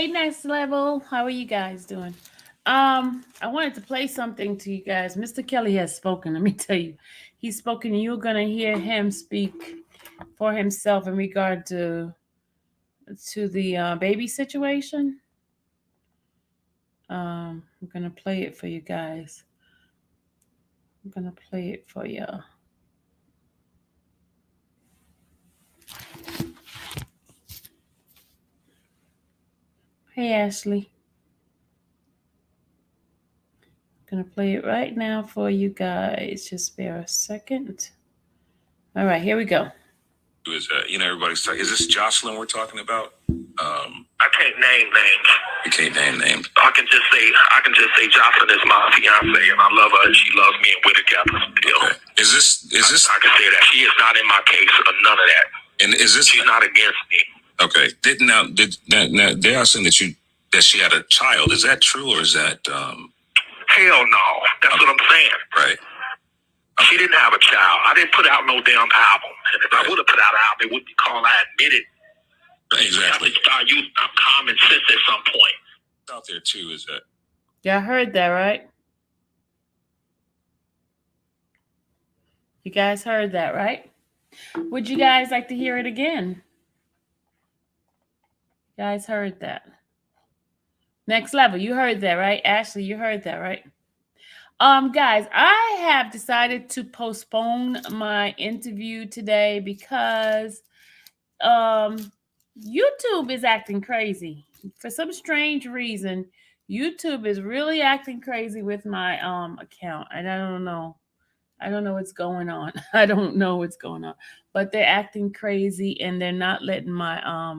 Hey, next level. How are you guys doing? I wanted to play something to you guys. Mr. Kelly has spoken. Let me tell you, he's spoken. You're gonna hear him speak for himself in regard to the baby situation. I'm gonna play it for you guys. I'm gonna play it for you. Hey, Ashley. I'm gonna play it right now for you guys. Just bear a second. All right, here we go. Everybody's talking. Is this Jocelyn we're talking about? I can't name names. You can't name names. I can just say Jocelyn is my fiance, and I love her, and she loves me, and we're together still. Okay. Is this? I can say that she is not in my case or none of that. And is this? She's not against me. Okay. Now they are saying that she had a child. Is that true or is that? Hell no. That's what I'm saying. Right. She didn't have a child. I didn't put out no damn album. And if I would have put out an album, it would be called I Admit It. Exactly. We have to start using our common sense at some point. Out there too, is that? Yeah, I heard that, right? You guys heard that, right? Would you guys like to hear it again? You guys heard that. Next level. You heard that, right? Ashley, you heard that, right? Guys, I have decided to postpone my interview today because YouTube is acting crazy. For some strange reason, YouTube is really acting crazy with my account. And I don't know. I don't know what's going on. I don't know what's going on. But they're acting crazy and they're not letting my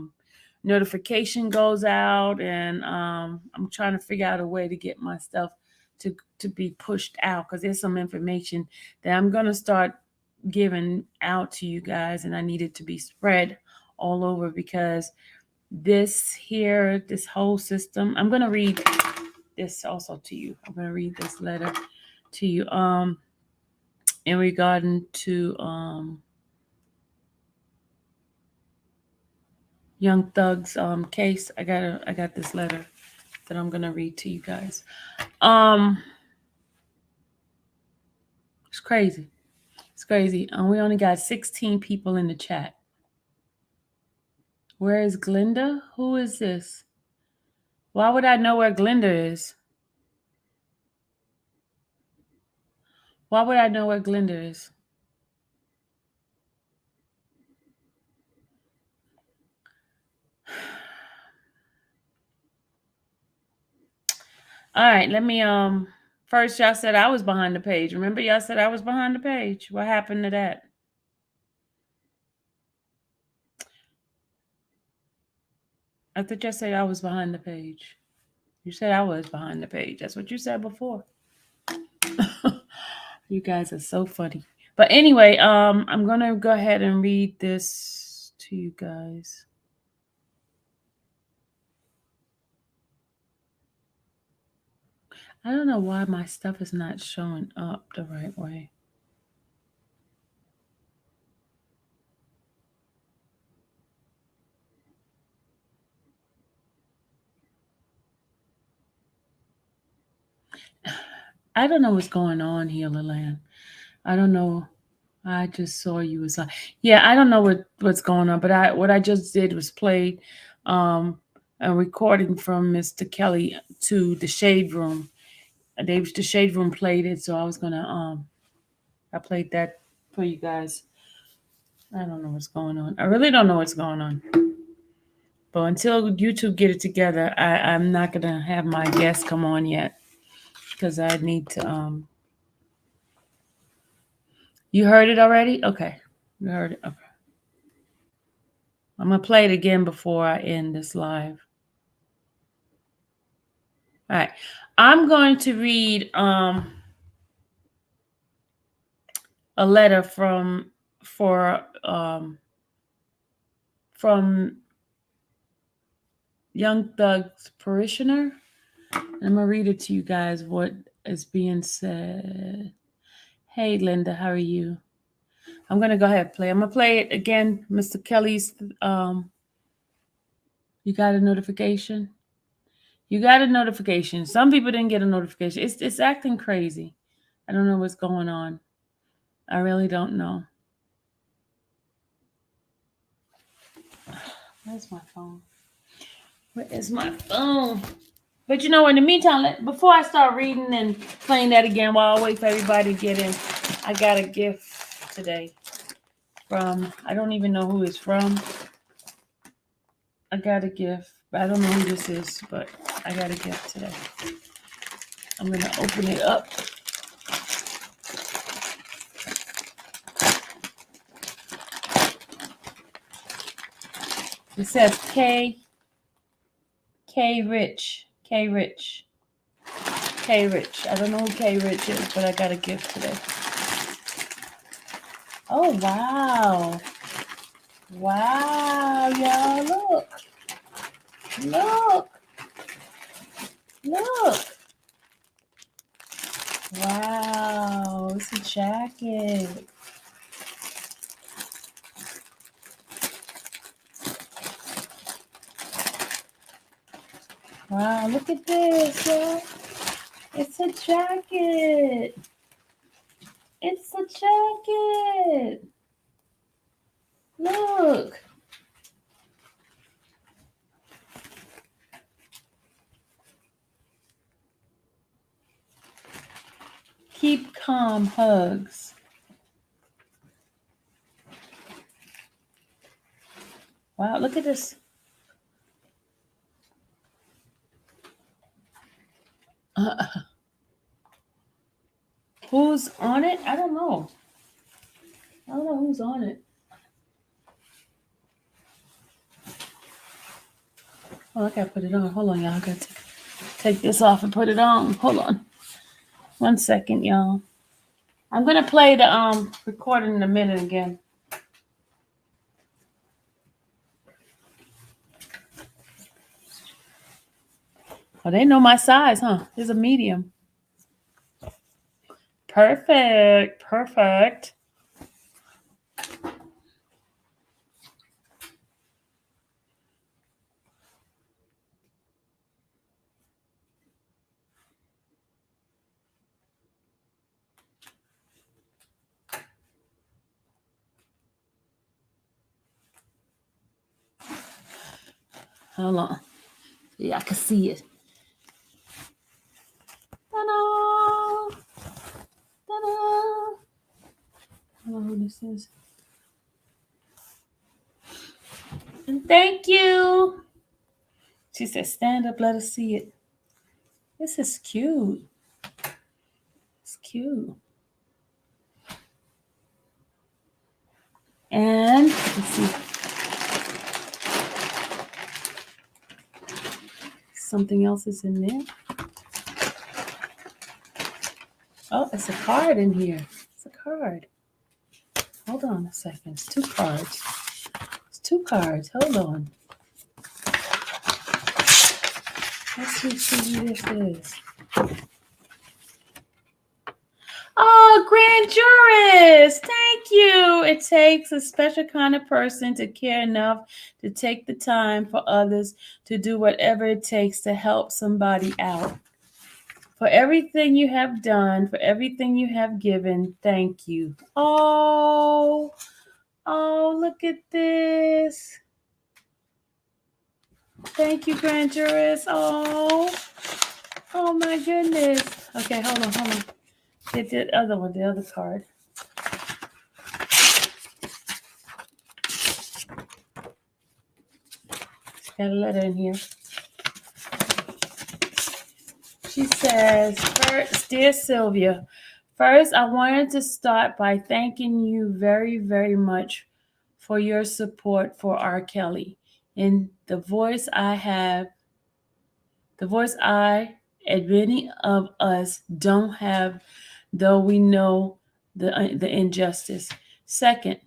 notification goes out, and I'm trying to figure out a way to get my stuff to be pushed out, because there's some information that I'm going to start giving out to you guys, and I need it to be spread all over, because this whole system, I'm going to read this also to you. I'm going to read this letter to you in regarding to Young Thug's case. I got this letter that I'm gonna read to you guys. It's crazy. It's crazy. We only got 16 people in the chat. Where is Glinda? Who is this? Why would I know where Glinda is? Why would I know where Glinda is? All right, let me first, y'all said I was behind the page. Remember, y'all said I was behind the page. What happened to that? I thought y'all said I was behind the page. You said I was behind the page. That's what you said before. You guys are so funny. But anyway, I'm gonna go ahead and read this to you guys. I don't know why my stuff is not showing up the right way. I don't know what's going on here, Lillian. I don't know. I just saw you was like, yeah, I don't know what's going on, but what I just did was play a recording from Mr. Kelly to the Shade Room. The Shade Room played it, so I was gonna I played that for you guys. I don't know what's going on. I really don't know what's going on. But until YouTube get it together, I'm not gonna have my guests come on yet, because I need to You heard it already? Okay. You heard it. Okay. I'm gonna play it again before I end this live. All right. I'm going to read a letter from Young Thug's parishioner. I'm gonna read it to you guys, what is being said. Hey Linda, how are you? I'm gonna go ahead and play. I'm gonna play it again, Mr. Kelly's. You got a notification? You got a notification. Some people didn't get a notification. It's acting crazy. I don't know what's going on. I really don't know. Where's my phone? Where is my phone? But in the meantime, before I start reading and playing that again while I wait for everybody to get in, I got a gift today from, I don't even know who it's from. I got a gift. I don't know who this is, but I got a gift today. I'm going to open it up. It says K Rich. K Rich. I don't know who K Rich is, but I got a gift today. Oh, wow. Wow, y'all, look. Wow, it's a jacket. Wow, look at this, y'all. It's a jacket. Look. Keep calm hugs. Wow, look at this. Who's on it? I don't know. Who's on it. Oh, I gotta put it on. Hold on, y'all. I gotta take this off and put it on. Hold on. 1 second, y'all. I'm gonna play the recording in a minute again. Oh, they know my size, huh? It's a medium. Perfect. Hold on. Yeah, I can see it. Ta-da! Ta-da! I don't know who this is. And thank you. She said, stand up, let us see it. This is cute. It's cute. And let's see. Something else is in there. Oh, it's a card in here. It's a card. Hold on a second. It's 2 cards. Hold on. Let's see who this is. Oh, Grand Jurist. Thank you. It takes a special kind of person to care enough to take the time for others to do whatever it takes to help somebody out. For everything you have done, for everything you have given, thank you. Oh, look at this. Thank you, Grand Jurist. Oh my goodness. Okay, hold on. Get the other one, the other card. Got a letter in here. She says, first, dear Sylvia, first I wanted to start by thanking you very, very much for your support for R. Kelly. And the voice I and many of us don't have, though we know the injustice. Second,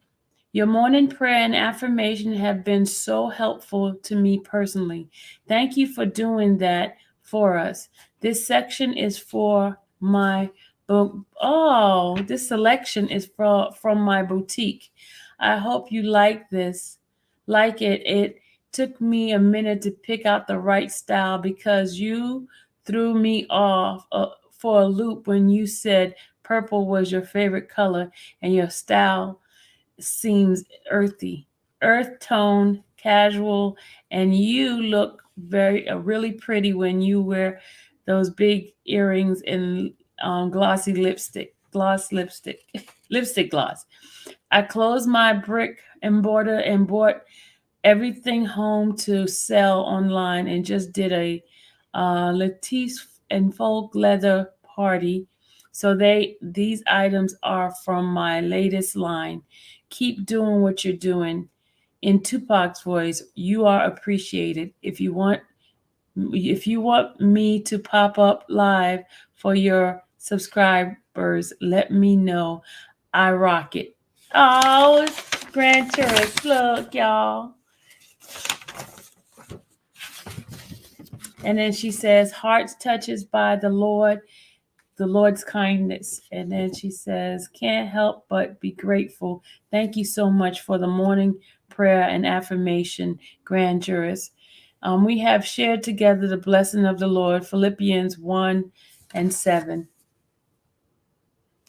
your morning prayer and affirmation have been so helpful to me personally. Thank you for doing that for us. This section is for my book. Oh, this selection is from my boutique. I hope you like this. Like it. It took me a minute to pick out the right style because you threw me off for a loop when you said purple was your favorite color and your style seems earthy, earth tone, casual, and you look really pretty when you wear those big earrings and glossy lipstick, lipstick gloss. I closed my brick and mortar and bought everything home to sell online and just did a Latisse and folk leather party. So these items are from my latest line. Keep doing what you're doing. In Tupac's voice, you are appreciated. If you want me to pop up live for your subscribers, let me know. I rock it. Oh, Grand Tourist, look, y'all. And then she says, hearts touches by the Lord's kindness. And then she says, can't help but be grateful. Thank you so much for the morning prayer and affirmation, Grand Jurist. We have shared together the blessing of the Lord, Philippians 1:7.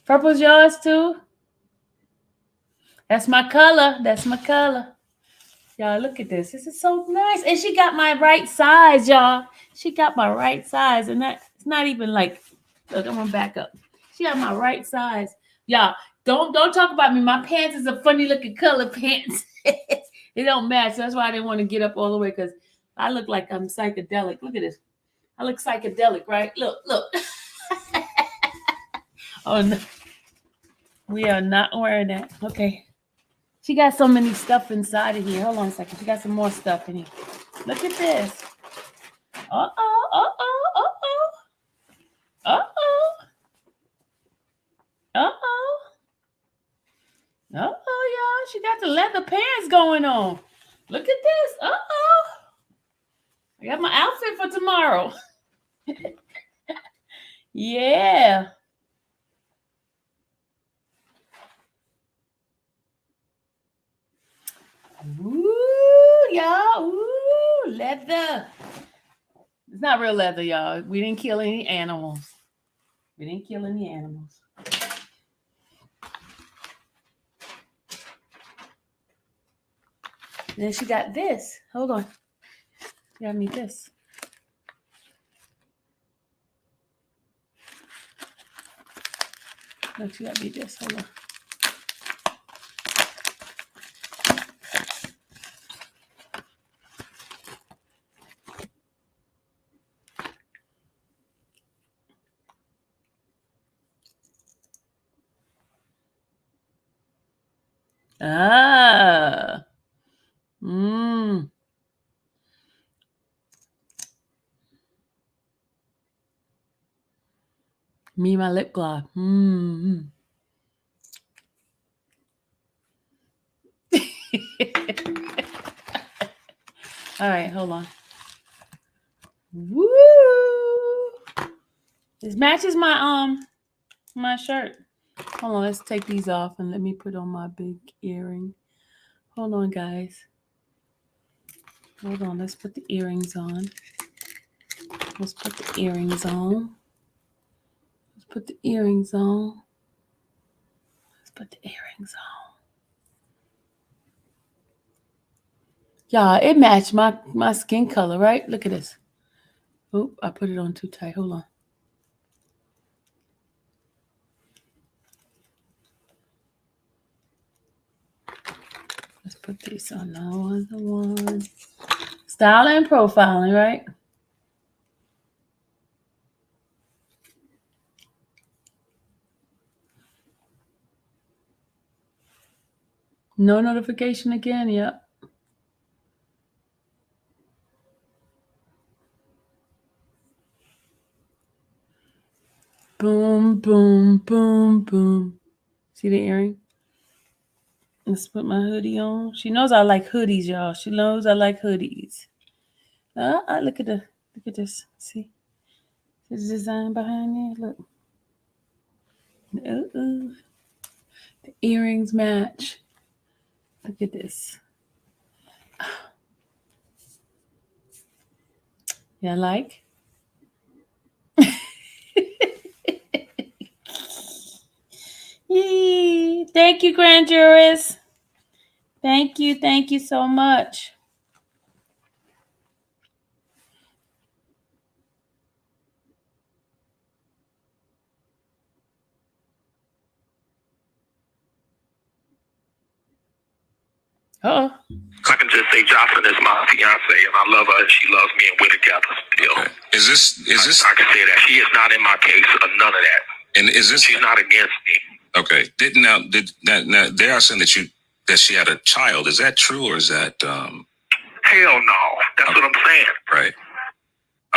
Purple's yours too? That's my color. That's my color. Y'all, look at this. This is so nice. And she got my right size, y'all. She got my right size. And it's not even like, look, I'm gonna back up. She got my right size. Y'all, don't talk about me. My pants is a funny looking color pants. They don't match. That's why I didn't want to get up all the way, because I look like I'm psychedelic. Look at this. I look psychedelic, right? Look. Oh no. We are not wearing that. Okay. She got so many stuff inside of here. Hold on a second. She got some more stuff in here. Look at this. Uh-oh. Y'all. She got the leather pants going on. Look at this. I got my outfit for tomorrow. Yeah. Ooh, y'all. Ooh, leather. It's not real leather, y'all. We didn't kill any animals. And then she got this. Hold on. She got me this. Look, she got me this. Hold on. Ah. Me, my lip gloss. All right, hold on. Woo! This matches my shirt. Hold on, let's take these off and let me put on my big earring. Hold on, guys. Hold on, let's put the earrings on. Let's put the earrings on. Y'all, it matched my skin color, right? Look at this. Oop, I put it on too tight. Hold on. Let's put this on the other one. Style and profiling, right? No notification again. Yep. Boom, boom, boom, boom. See the earring? Let's put my hoodie on. She knows I like hoodies, y'all. She knows I like hoodies. Look at this. See the design behind there? Look. The earrings match. Look at this. You like? Yee. Thank you, grand jurors. Thank you so much. Oh, I can just say Jocelyn is my fiance, and I love her, and she loves me, and we're together still. Okay. Is this? I can say that she is not in my case or none of that. And is this? She's not against me. Okay. Now they are saying that she had a child. Is that true or is that? Hell no. That's what I'm saying. Right.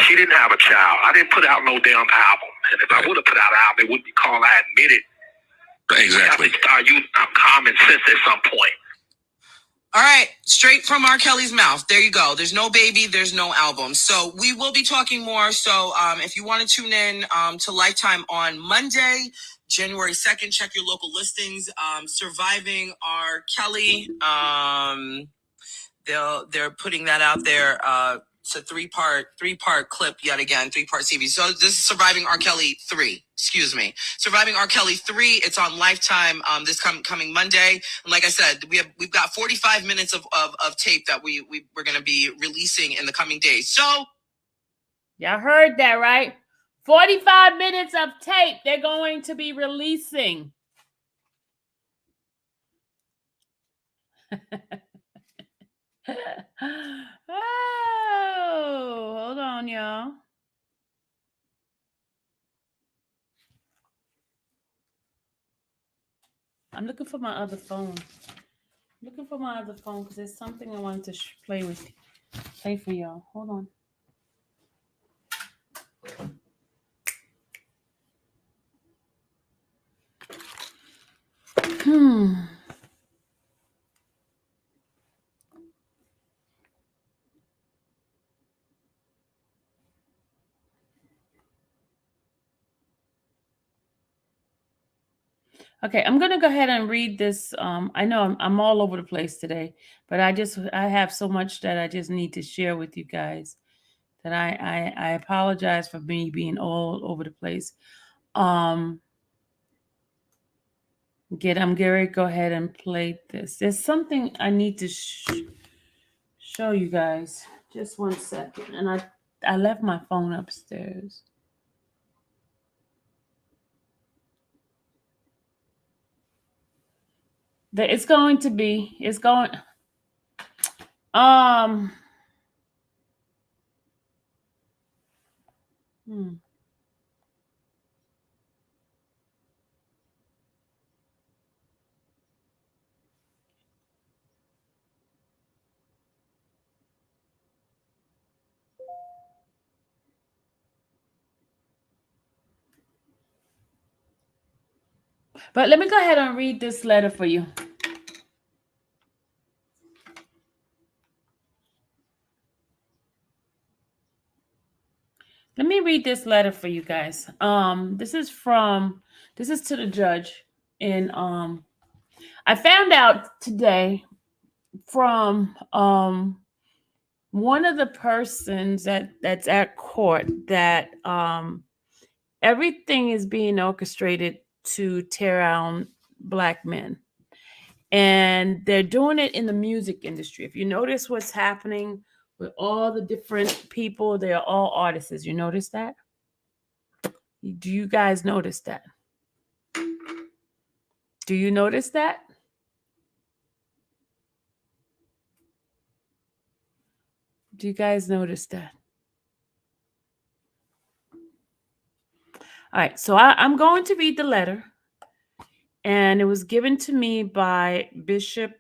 She didn't have a child. I didn't put out no damn album, and if I would have put out an album, it wouldn't be called I Admit It. Exactly. We have to start using our common sense at some point. All right, straight from R. Kelly's mouth. There you go. There's no baby. There's no album. So we will be talking more. So if you want to tune in to Lifetime on Monday, January 2nd, check your local listings. Surviving R. Kelly. They're putting that out there. It's a three-part clip yet again, three-part series. So this is Surviving R. Kelly 3. Excuse me. Surviving R. Kelly 3. It's on Lifetime this coming Monday. And like I said, we've got 45 minutes of tape that we're going to be releasing in the coming days. So y'all heard that, right? 45 minutes of tape they're going to be releasing. Oh, hold on, y'all. I'm looking for my other phone. Because there's something I wanted to play for y'all. Hold on. Okay, I'm gonna go ahead and read this. I know I'm all over the place today, but I have so much that I just need to share with you guys that I apologize for me being all over the place. I'm getting ready to go ahead and play this. There's something I need to show you guys. Just 1 second, and I left my phone upstairs. It's going. But let me go ahead and read this letter for you. Let me read this letter for you guys. This is to the judge. And I found out today from one of the persons that's at court that everything is being orchestrated to tear down Black men. And they're doing it in the music industry. If you notice what's happening with all the different people, they are all artists. You notice that? Do you guys notice that? Do you notice that? Do you guys notice that? All right, so I'm going to read the letter. And it was given to me by Bishop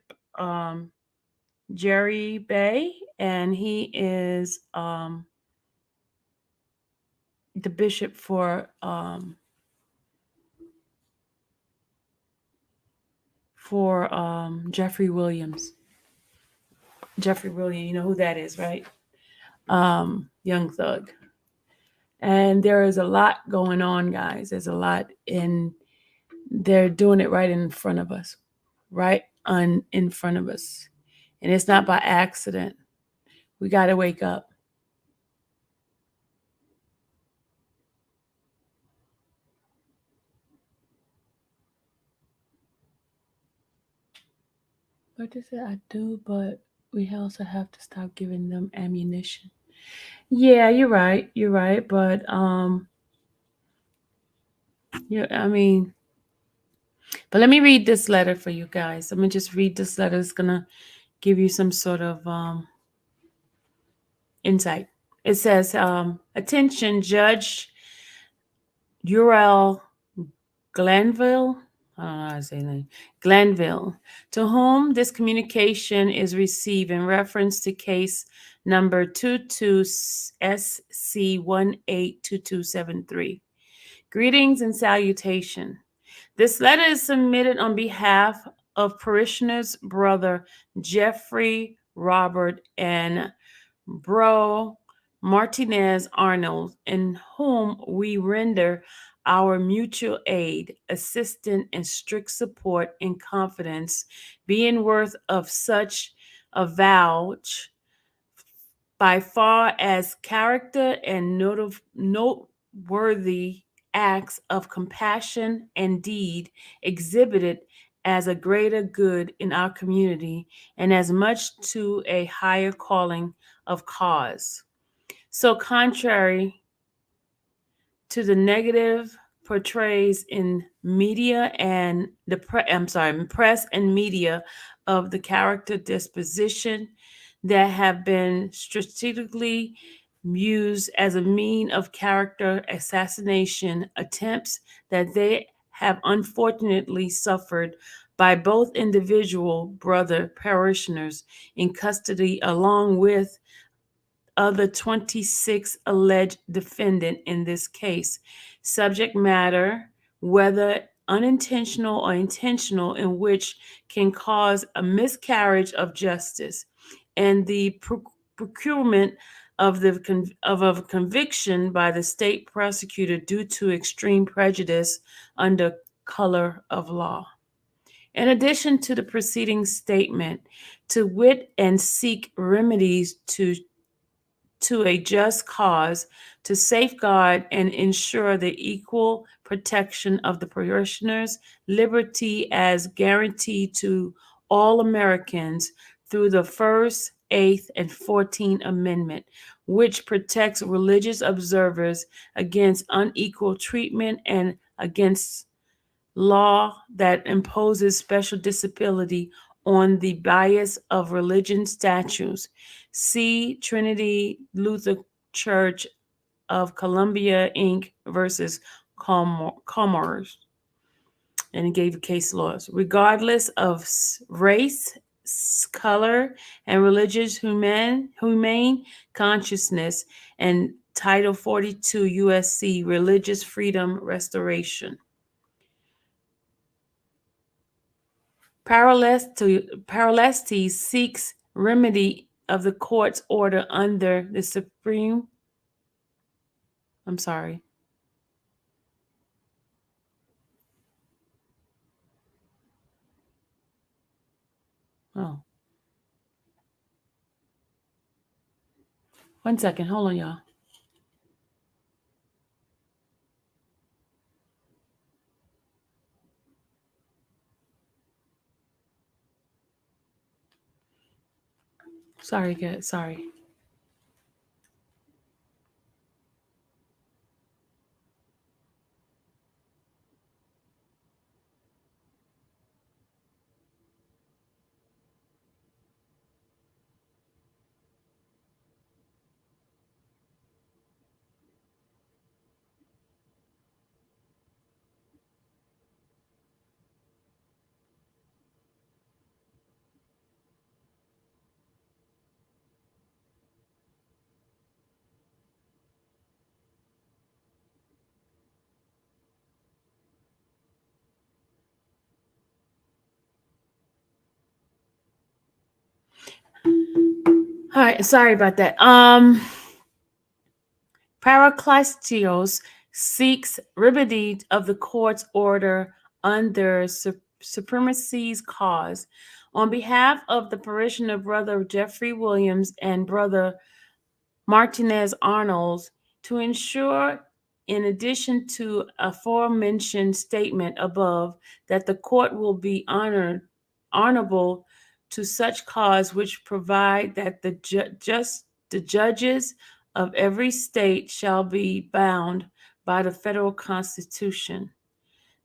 Jerry Bay, and he is the bishop for Jeffrey Williams. Jeffrey Williams, you know who that is, right? Young Thug. And there is a lot going on, guys. There's a lot they're doing it right in front of us. In front of us. And it's not by accident. We got to wake up. But they said I do, but we also have to stop giving them ammunition. Yeah, you're right. You're right. But yeah, I mean, but let me read this letter for you guys. Let me just read this letter. It's gonna give you some sort of insight. It says, attention, Judge Uriel Glanville. I don't know how to say that. Glanville, to whom this communication is received in reference to case number 22SC182273. Greetings and salutation. This letter is submitted on behalf of parishioners brother Jeffrey Robert and Bro Martinez Arnold, in whom we render our mutual aid, assistance, and strict support and confidence, being worth of such a vouch by far as character and noteworthy acts of compassion and deed exhibited as a greater good in our community and as much to a higher calling of cause. So contrary to the negative portrays in media and press and media of the character disposition that have been strategically used as a mean of character assassination attempts that they have unfortunately suffered by both individual brother parishioners in custody along with other 26 alleged defendant in this case. Subject matter, whether unintentional or intentional, in which can cause a miscarriage of justice and the procurement of a conviction by the state prosecutor due to extreme prejudice under color of law. In addition to the preceding statement, to wit and seek remedies to a just cause to safeguard and ensure the equal protection of the parishioners' liberty as guaranteed to all Americans through the First, Eighth, and 14th Amendment, which protects religious observers against unequal treatment and against law that imposes special disability on the bias of religion statutes. See Trinity Luther Church of Columbia, Inc. versus Commerce. And it gave case laws. Regardless of race, color, and religious humane consciousness, and Title 42 USC Religious Freedom Restoration. Paralestes seeks remedy of the court's order under the Supreme. I'm sorry. Oh. 1 second. Hold on, y'all. Sorry, guys. Sorry. All right, sorry about that. Paraklestios seeks remedy of the court's order under supremacy's cause. On behalf of the parishioner brother Jeffrey Williams and brother Martinez Arnold, to ensure, in addition to aforementioned statement above, that the court will be honorable to such cause which provide that the judges of every state shall be bound by the federal constitution.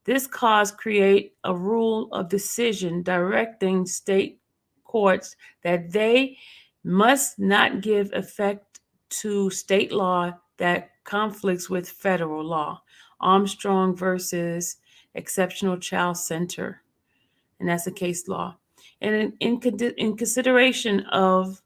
This cause create a rule of decision directing state courts that they must not give effect to state law that conflicts with federal law. Armstrong versus Exceptional Child Center, and that's a case law. And in consideration of,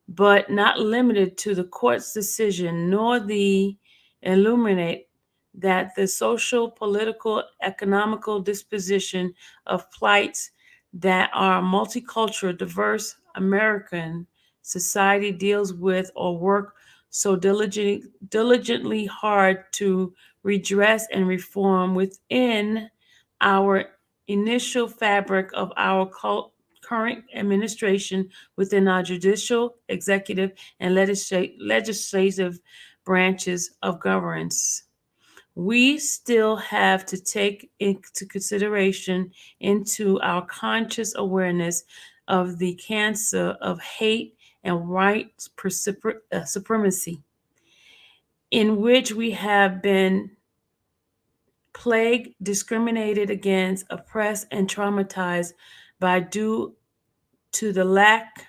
but not limited to, the court's decision, nor the illuminate that the social, political, economical disposition of plights that our multicultural, diverse American society deals with or work so diligently hard to redress and reform within our initial fabric of our current administration, within our judicial, executive, and legislative branches of governance. We still have to take into consideration into our conscious awareness of the cancer of hate and white supremacy, in which we have been plagued, discriminated against, oppressed, and traumatized due to the lack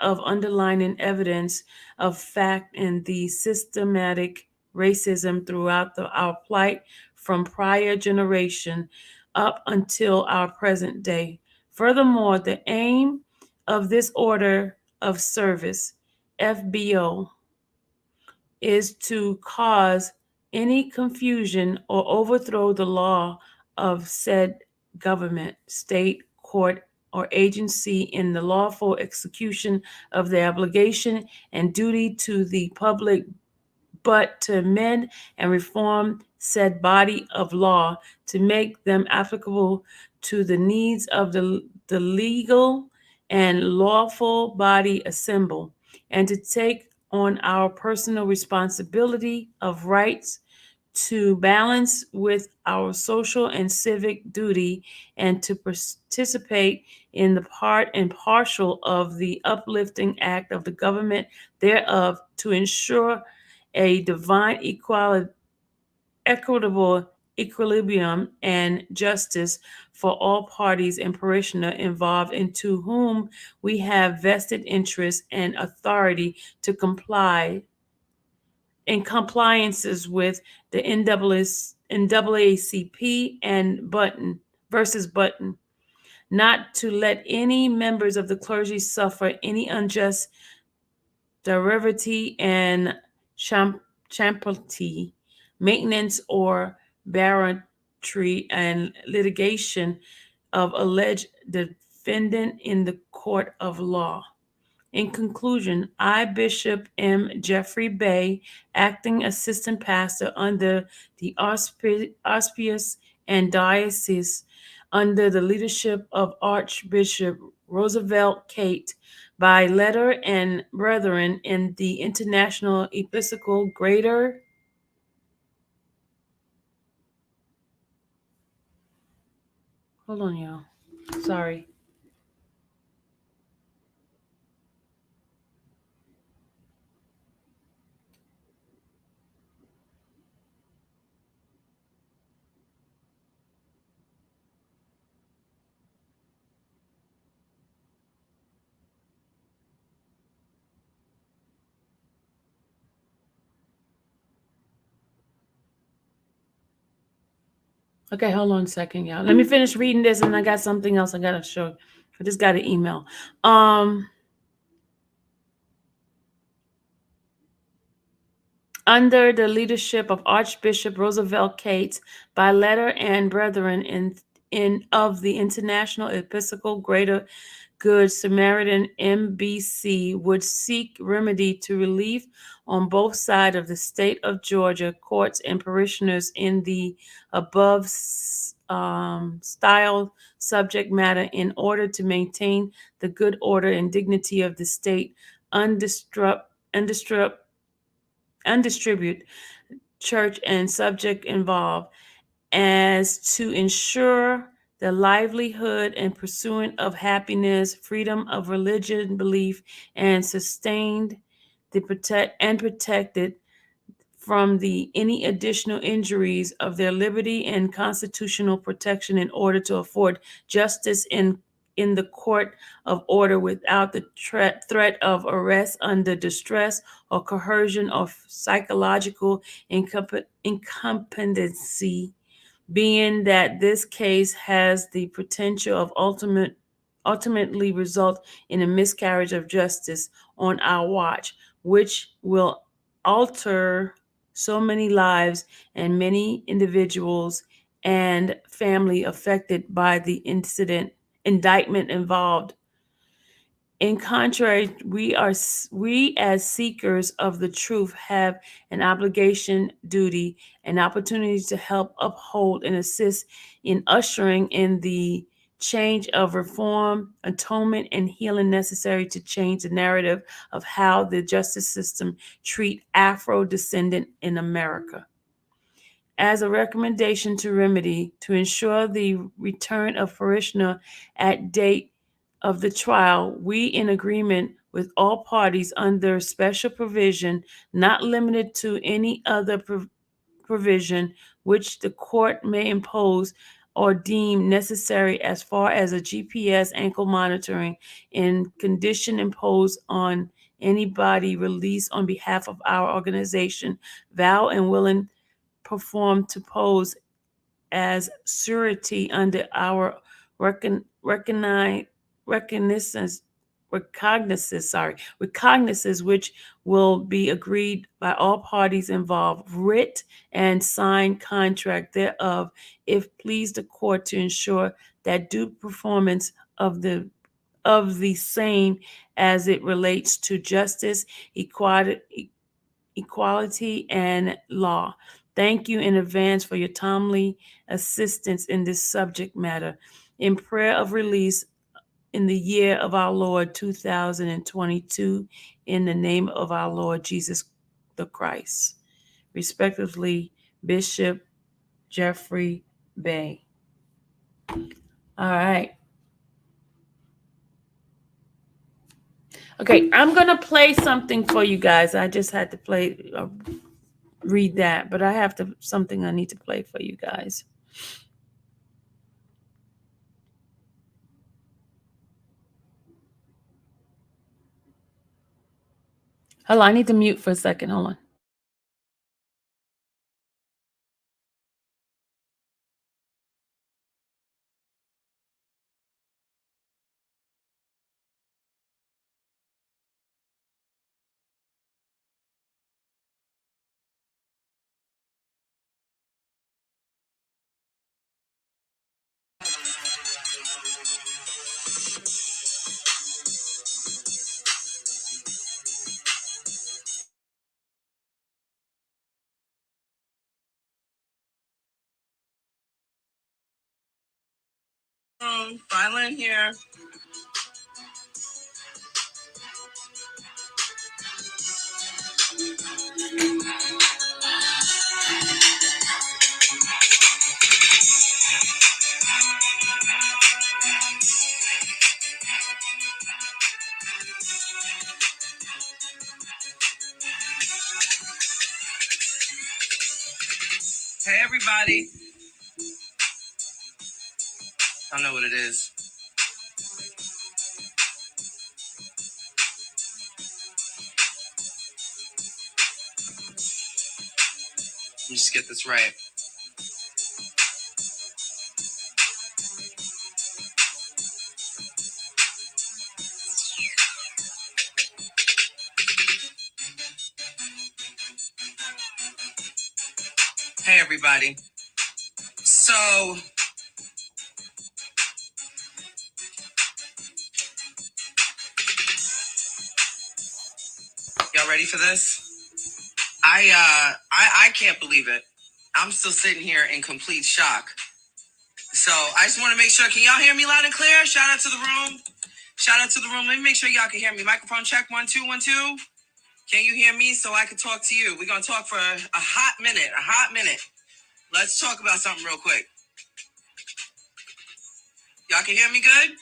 of underlying evidence of fact and the systematic racism throughout our plight from prior generation up until our present day. Furthermore, the aim of this order of service, FBO, is to cause any confusion or overthrow the law of said government, state, court, or agency in the lawful execution of their obligation and duty to the public, but to amend and reform said body of law to make them applicable to the needs of the legal and lawful body assembled, and to take on our personal responsibility of rights to balance with our social and civic duty, and to participate in the part and partial of the uplifting act of the government thereof, to ensure a divine equitable equilibrium and justice for all parties and parishioner involved, into whom we have vested interest and authority to comply in compliances with the NAACP and Button versus Button, not to let any members of the clergy suffer any unjust derivative and champalty, maintenance or barratry and litigation of alleged defendant in the court of law. In conclusion, I, Bishop M. Jeffrey Bay, acting assistant pastor under the auspice and diocese under the leadership of Archbishop Roosevelt Kate, by letter and brethren in the International Episcopal Greater Hold on, y'all. Sorry. Okay, hold on a second, y'all. Let me finish reading this, and I got something else I gotta show. I just got an email. Under the leadership of Archbishop Roosevelt Cates, by letter and brethren in of the International Episcopal Greater Good Samaritan MBC, would seek remedy to relief on both sides of the state of Georgia courts and parishioners in the above style subject matter, in order to maintain the good order and dignity of the state, undisturbed church and subject involved, as to ensure the livelihood and pursuit of happiness, freedom of religion, belief, and sustained the protected from the any additional injuries of their liberty and constitutional protection in order to afford justice in the court of order without the threat of arrest under distress or coercion or psychological incompetency, being that this case has the potential of ultimately result in a miscarriage of justice on our watch, which will alter so many lives and many individuals and family affected by the indictment involved. In contrary, we as seekers of the truth have an obligation, duty, and opportunity to help uphold and assist in ushering in the change of reform, atonement, and healing necessary to change the narrative of how the justice system treat Afro-descendant in America. As a recommendation to remedy, to ensure the return of parishioner at date of the trial, we in agreement with all parties under special provision, not limited to any other provision which the court may impose or deem necessary as far as a GPS ankle monitoring and condition imposed on anybody released on behalf of our organization, vow and willing perform to pose as surety under our recognizance, which will be agreed by all parties involved, writ and signed contract thereof, if please the court to ensure that due performance of the same as it relates to justice, equality, and law. Thank you in advance for your timely assistance in this subject matter. In prayer of release in the year of our Lord 2022, in the name of our Lord Jesus the Christ. Respectively, Bishop Jeffrey Bay. All right. Okay, I'm going to play something for you guys. I just had to read that, but I have something I need to play for you guys. Hold on, I need to mute for a second. Hold on. Violin here. Hey, everybody. I don't know what it is. Let me just get this right. Hey, everybody. So, y'all ready for this? I can't believe it. I'm still sitting here in complete shock. So I just want to make sure. Can y'all hear me loud and clear? Shout out to the room. Shout out to the room. Let me make sure y'all can hear me. Microphone check 1 2 1 2. Can you hear me so I can talk to you? We're gonna talk for a hot minute. A hot minute. Let's talk about something real quick. Y'all can hear me good?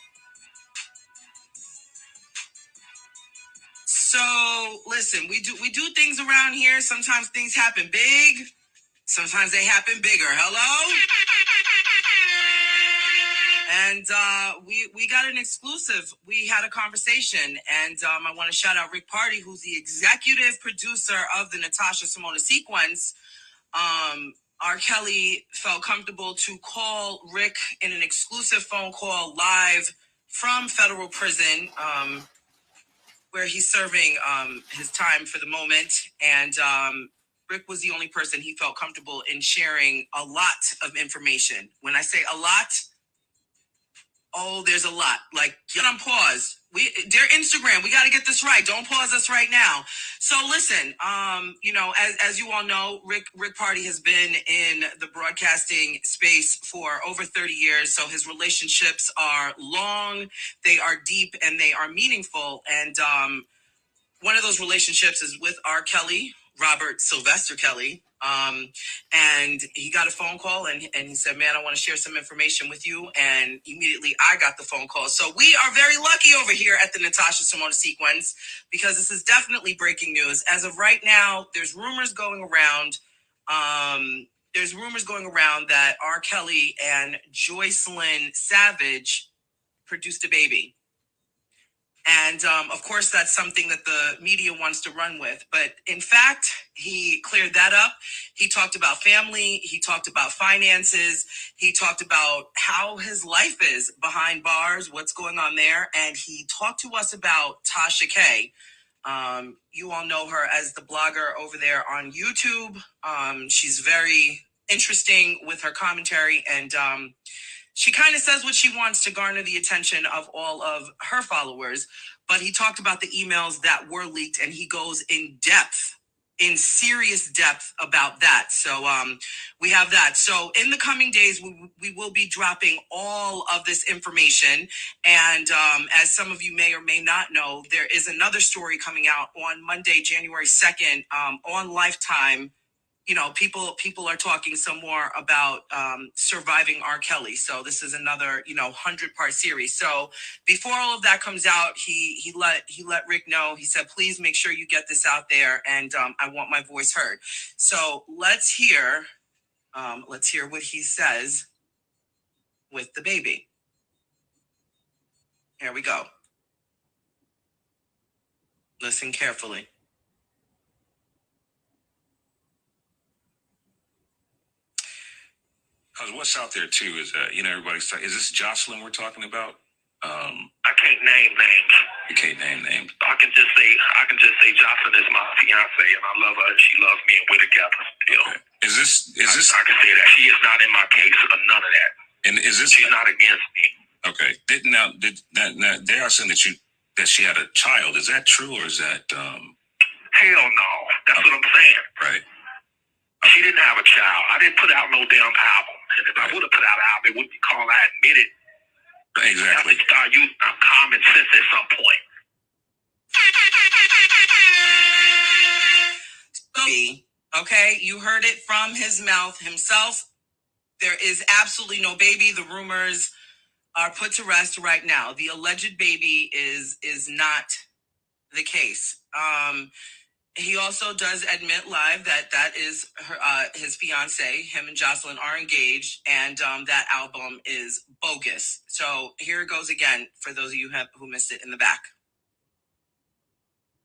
So listen, we do things around here. Sometimes things happen big. Sometimes they happen bigger. Hello? And we got an exclusive. We had a conversation, and I want to shout out Rick Party, who's the executive producer of the Natasha Simona sequence. R. Kelly felt comfortable to call Rick in an exclusive phone call live from federal prison, where he's serving his time for the moment. And Rick was the only person he felt comfortable in sharing a lot of information. When I say a lot, oh, there's a lot. Like, get on pause. Their Instagram. We got to get this right. Don't pause us right now. So listen, as you all know, Rick Party has been in the broadcasting space for over 30 years. So his relationships are long, they are deep, and they are meaningful. And one of those relationships is with R. Kelly, Robert Sylvester Kelly. And he got a phone call and he said, man, I want to share some information with you. And immediately I got the phone call. So we are very lucky over here at the Natasha Simona sequence, because this is definitely breaking news. As of right now, there's rumors going around. That R. Kelly and Joycelyn Savage produced a baby. And of course, that's something that the media wants to run with. But in fact, he cleared that up. He talked about family. He talked about finances. He talked about how his life is behind bars, what's going on there. And he talked to us about Tasha K. You all know her as the blogger over there on YouTube. She's very interesting with her commentary, and she kind of says what she wants to garner the attention of all of her followers. But he talked about the emails that were leaked, and he goes in serious depth about that. So we have that. So in the coming days, we will be dropping all of this information. And as some of you may or may not know, there is another story coming out on Monday, January 2nd, on Lifetime. People are talking some more about surviving R. Kelly. So this is another, 100-part series. So before all of that comes out, he let Rick know. He said, please make sure you get this out there, and I want my voice heard. So let's hear what he says with the baby. Here we go. Listen carefully. Because what's out there too is everybody's talking. Is this Jocelyn we're talking about? I can't name names. You can't name names. I can just say Jocelyn is my fiance, and I love her, and she loves me, and we're together still. Okay. Is this? I can say that she is not in my case or none of that. And is this? She's not against me. Okay. Now they are saying that she had a child. Is that true, or is that? Hell no. That's what I'm saying. Right. She didn't have a child. I didn't put out no damn album. And if I would have put out an album, it wouldn't be called I Admit It. Exactly. I have to start using common sense at some point. Okay, you heard it from his mouth himself. There is absolutely no baby. The rumors are put to rest right now. The alleged baby is not the case. He also does admit live that is his fiance. Him and Jocelyn are engaged, and that album is bogus. So here it goes again for those of you who missed it in the back.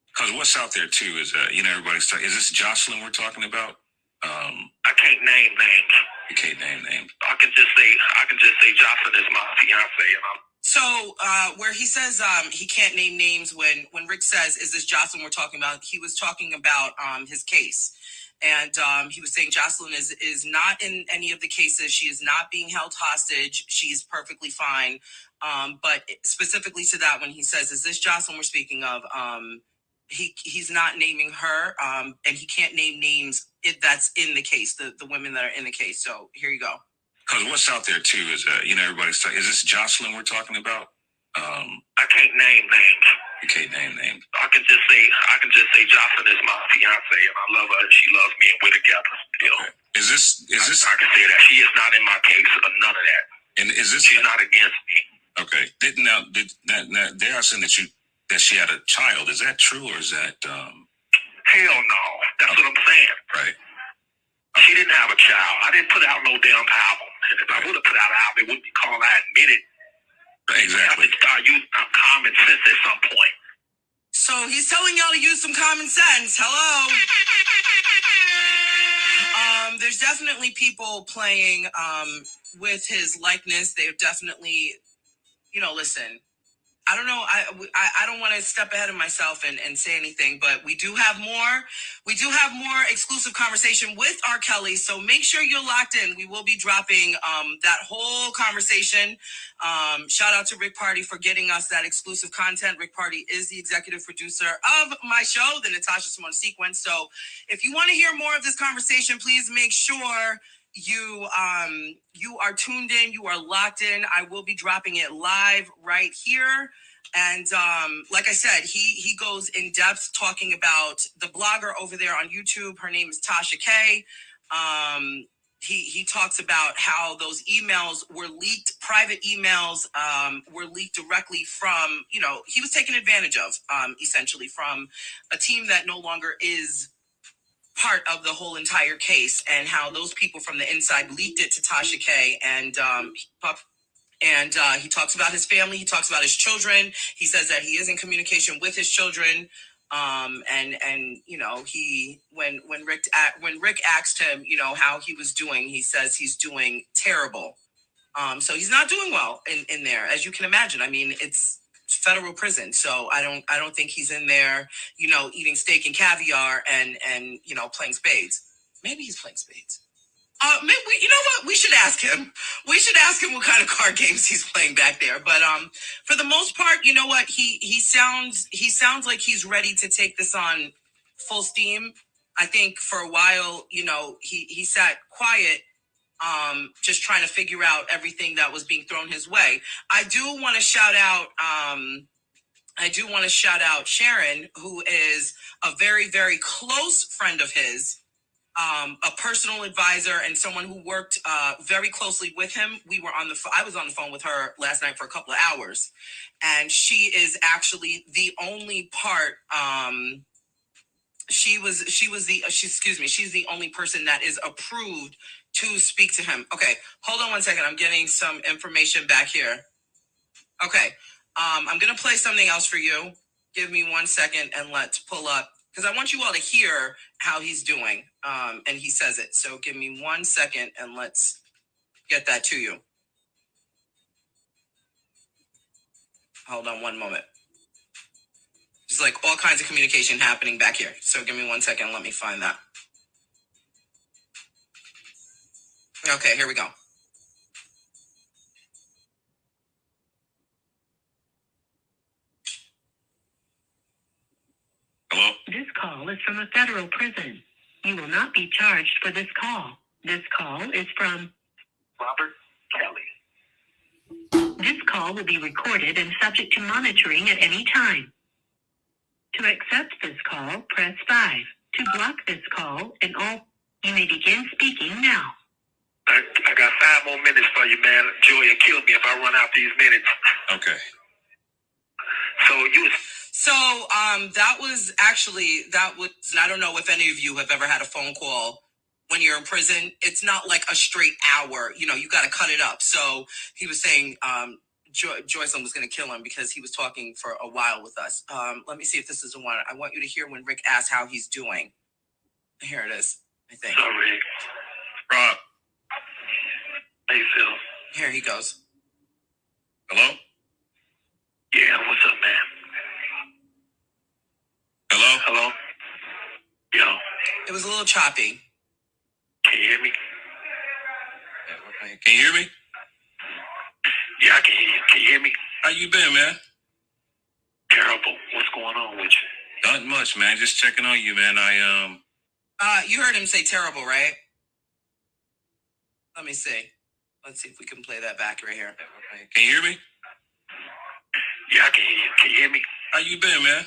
Because what's out there too is everybody's talking. Is this Jocelyn we're talking about? I can't name names. You can't name names. I can just say Jocelyn is my fiance, and I'm. So where he says he can't name names, when Rick says, is this Jocelyn we're talking about? He was talking about his case. And he was saying Jocelyn is not in any of the cases. She is not being held hostage. She's perfectly fine. But specifically to that, when he says, is this Jocelyn we're speaking of? He's not naming her, and he can't name names that's in the case, the women that are in the case. So here you go. Because what's out there too is everybody's talking. Is this Jocelyn we're talking about? I can't name names. You can't name names. I can just say Jocelyn is my fiance, and I love her, and she loves me, and we're together still. Okay. Is this? I can say that she is not in my case or none of that. And is this? She's not against me. Okay. They are saying that she had a child. Is that true or is that Hell no. That's what I'm saying. right? She didn't have a child. I didn't put out no damn album. And if I would have put out an album, it wouldn't be called I Admit It. Exactly. You have to start using common sense at some point. So he's telling y'all to use some common sense. Hello. There's definitely people playing with his likeness. They're definitely, listen. I don't know. I don't want to step ahead of myself and say anything, but we do have more. We do have more exclusive conversation with R. Kelly. So make sure you're locked in. We will be dropping that whole conversation. Shout out to Rick Party for getting us that exclusive content. Rick Party is the executive producer of my show, the Natasha Simone Sequence. So if you want to hear more of this conversation, please make sure you are tuned in, you are locked in. I will be dropping it live right here. And like I said, he goes in depth talking about the blogger over there on YouTube. Her name is Tasha K. He talks about how those emails were leaked, private emails were leaked directly from, he was taken advantage of, essentially from a team that no longer is part of the whole entire case, and how those people from the inside leaked it to Tasha K. And he talks about his family. He talks about his children. He says that he is in communication with his children. When Rick asked him, how he was doing, he says he's doing terrible. So he's not doing well in there, as you can imagine. I mean, it's federal prison, so I don't think he's in there, eating steak and caviar and playing spades. Maybe he's playing spades. Maybe you know what? We should ask him. We should ask him what kind of card games he's playing back there. But for the most part, you know what? He sounds like he's ready to take this on full steam. I think for a while, he sat quiet, just trying to figure out everything that was being thrown his way. I do want to shout out Sharon, who is a very, very close friend of his, a personal advisor and someone who worked very closely with him. I was on the phone with her last night for a couple of hours, and she is actually the only part. She's the only person that is approved to speak to him. Okay, hold on one second. I'm getting some information back here. Okay, I'm gonna play something else for you. Give me 1 second and let's pull up, because I want you all to hear how he's doing. And he says it. So give me 1 second and let's get that to you. Hold on one moment. There's like all kinds of communication happening back here. So give me 1 second and let me find that. Okay, here we go. Hello? This call is from a federal prison. You will not be charged for this call. This call is from Robert Kelly. This call will be recorded and subject to monitoring at any time. To accept this call, press 5. To block this call and all, you may begin speaking now. I got 5 more minutes for you, man. Joy will kill me if I run out these minutes. Okay. So that was, I don't know if any of you have ever had a phone call when you're in prison. It's not like a straight hour, you got to cut it up. So he was saying Joycelyn was going to kill him because he was talking for a while with us. Let me see if this is the one. I want you to hear when Rick asked how he's doing. Here it is, I think. Sorry. Rob. How you feel? Here he goes. Hello? Yeah, what's up, man? Hello? Hello? Yo. It was a little choppy. Can you hear me? Can you hear me? Yeah, I can hear you. Can you hear me? How you been, man? Terrible. What's going on with you? Not much, man. Just checking on you, man. You heard him say terrible, right? Let me see. Let's see if we can play that back right here. Can you hear me? Yeah, I can hear you. Can you hear me? How you been, man?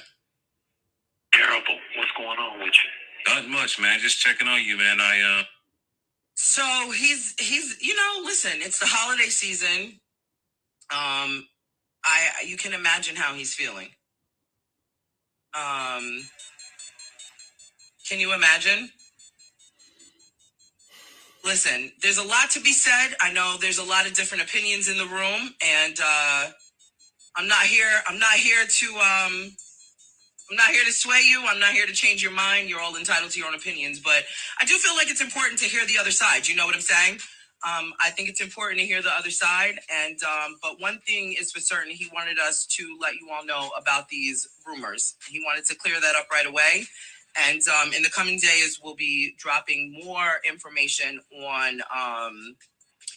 Terrible. What's going on with you? Not much, man. Just checking on you, man. So he's listen, it's the holiday season. You can imagine how he's feeling. Can you imagine? Listen, there's a lot to be said. I know there's a lot of different opinions in the room, and I'm not here to sway you. I'm not here to change your mind. You're all entitled to your own opinions, but I do feel like it's important to hear the other side. You know what I'm saying? I think it's important to hear the other side. And but one thing is for certain, he wanted us to let you all know about these rumors. He wanted to clear that up right away. And in the coming days, we'll be dropping more information on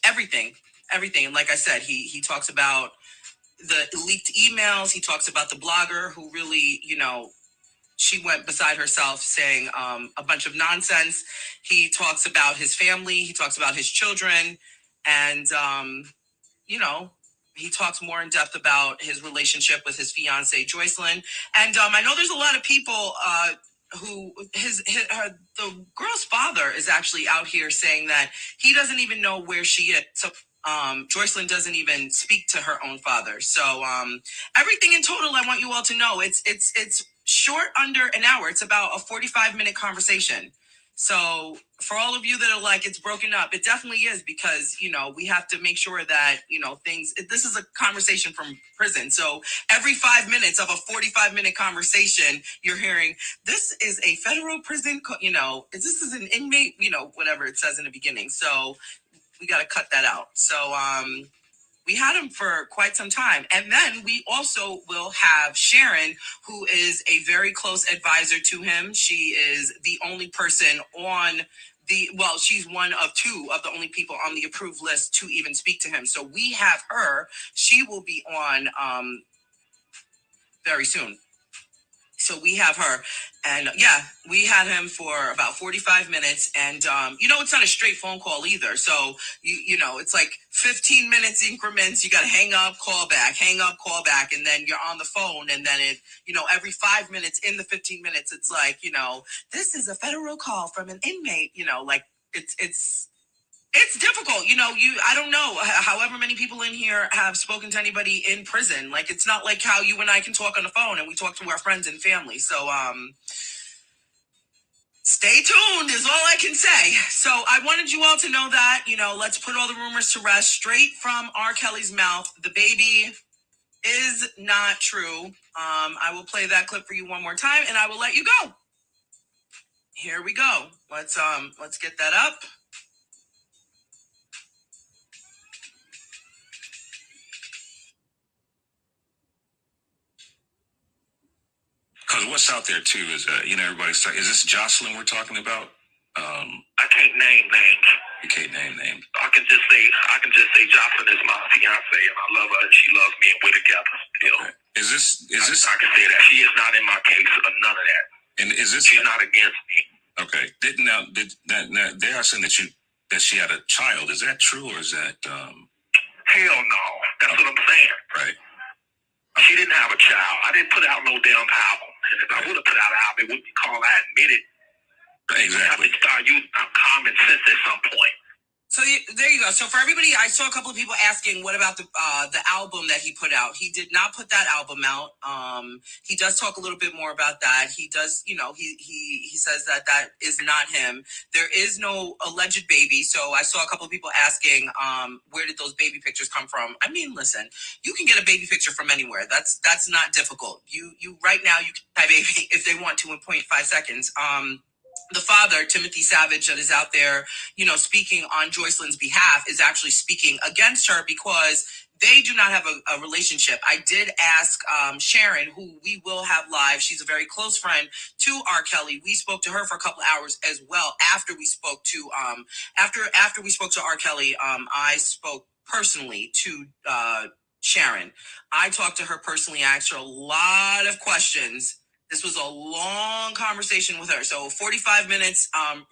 everything. And like I said, he talks about the leaked emails. He talks about the blogger who really, she went beside herself saying a bunch of nonsense. He talks about his family. He talks about his children. And, he talks more in depth about his relationship with his fiance, Joycelyn. And I know there's a lot of people who the girl's father is actually out here saying that he doesn't even know where she is. So Joycelyn doesn't even speak to her own father. So everything in total, I want you all to know, it's short under an hour. It's about a 45-minute conversation. So for all of you that are like, it's broken up, it definitely is, because, we have to make sure that, this is a conversation from prison. So every 5 minutes of a 45-minute conversation, you're hearing, this is a federal prison, this is an inmate, whatever it says in the beginning. So we got to cut that out. So we had him for quite some time. And then we also will have Sharon, who is a very close advisor to him. She is the only person on she's one of two of the only people on the approved list to even speak to him. So we have her. She will be on very soon. So we have her, and we had him for about 45 minutes. And, it's not a straight phone call either. So, it's like 15 minutes increments. You got to hang up, call back, and then you're on the phone. And then every 5 minutes in the 15 minutes, it's like, this is a federal call from an inmate, it's difficult. I don't know. However many people in here have spoken to anybody in prison. Like, it's not like how you and I can talk on the phone and we talk to our friends and family. So, stay tuned is all I can say. So I wanted you all to know that, let's put all the rumors to rest straight from R. Kelly's mouth. The baby is not true. I will play that clip for you one more time and I will let you go. Here we go. Let's get that up. Because what's out there too is, everybody's talking. Is this Jocelyn we're talking about? I can't name names. You can't name names. I can just say Jocelyn is my fiance, and I love her, and she loves me, and we're together still. Okay. Is this? I can say that she is not in my case or none of that. And is this? She's not against me. Okay. Now they are saying that she had a child. Is that true, or is that? Hell no. That's what I'm saying. Right. She didn't have a child. I didn't put out no damn album. And if I would have put out an album, it wouldn't be called I Admit It. Exactly. I have to start using common sense at some point. So there you go. So for everybody, I saw a couple of people asking, what about the album that he put out? He did not put that album out. He does talk a little bit more about that. He does, he says that is not him. There is no alleged baby. So I saw a couple of people asking, where did those baby pictures come from? I mean, listen, you can get a baby picture from anywhere. That's not difficult. You right now you can type baby if they want to in 0.5 seconds. The father, Timothy Savage, that is out there, speaking on Joycelyn's behalf, is actually speaking against her because they do not have a relationship. I did ask Sharon, who we will have live. She's a very close friend to R. Kelly. We spoke to her for a couple hours as well after we spoke to after we spoke to R. Kelly. I spoke personally to Sharon. I talked to her personally. I asked her a lot of questions. This was a long conversation with her. So 45 minutes,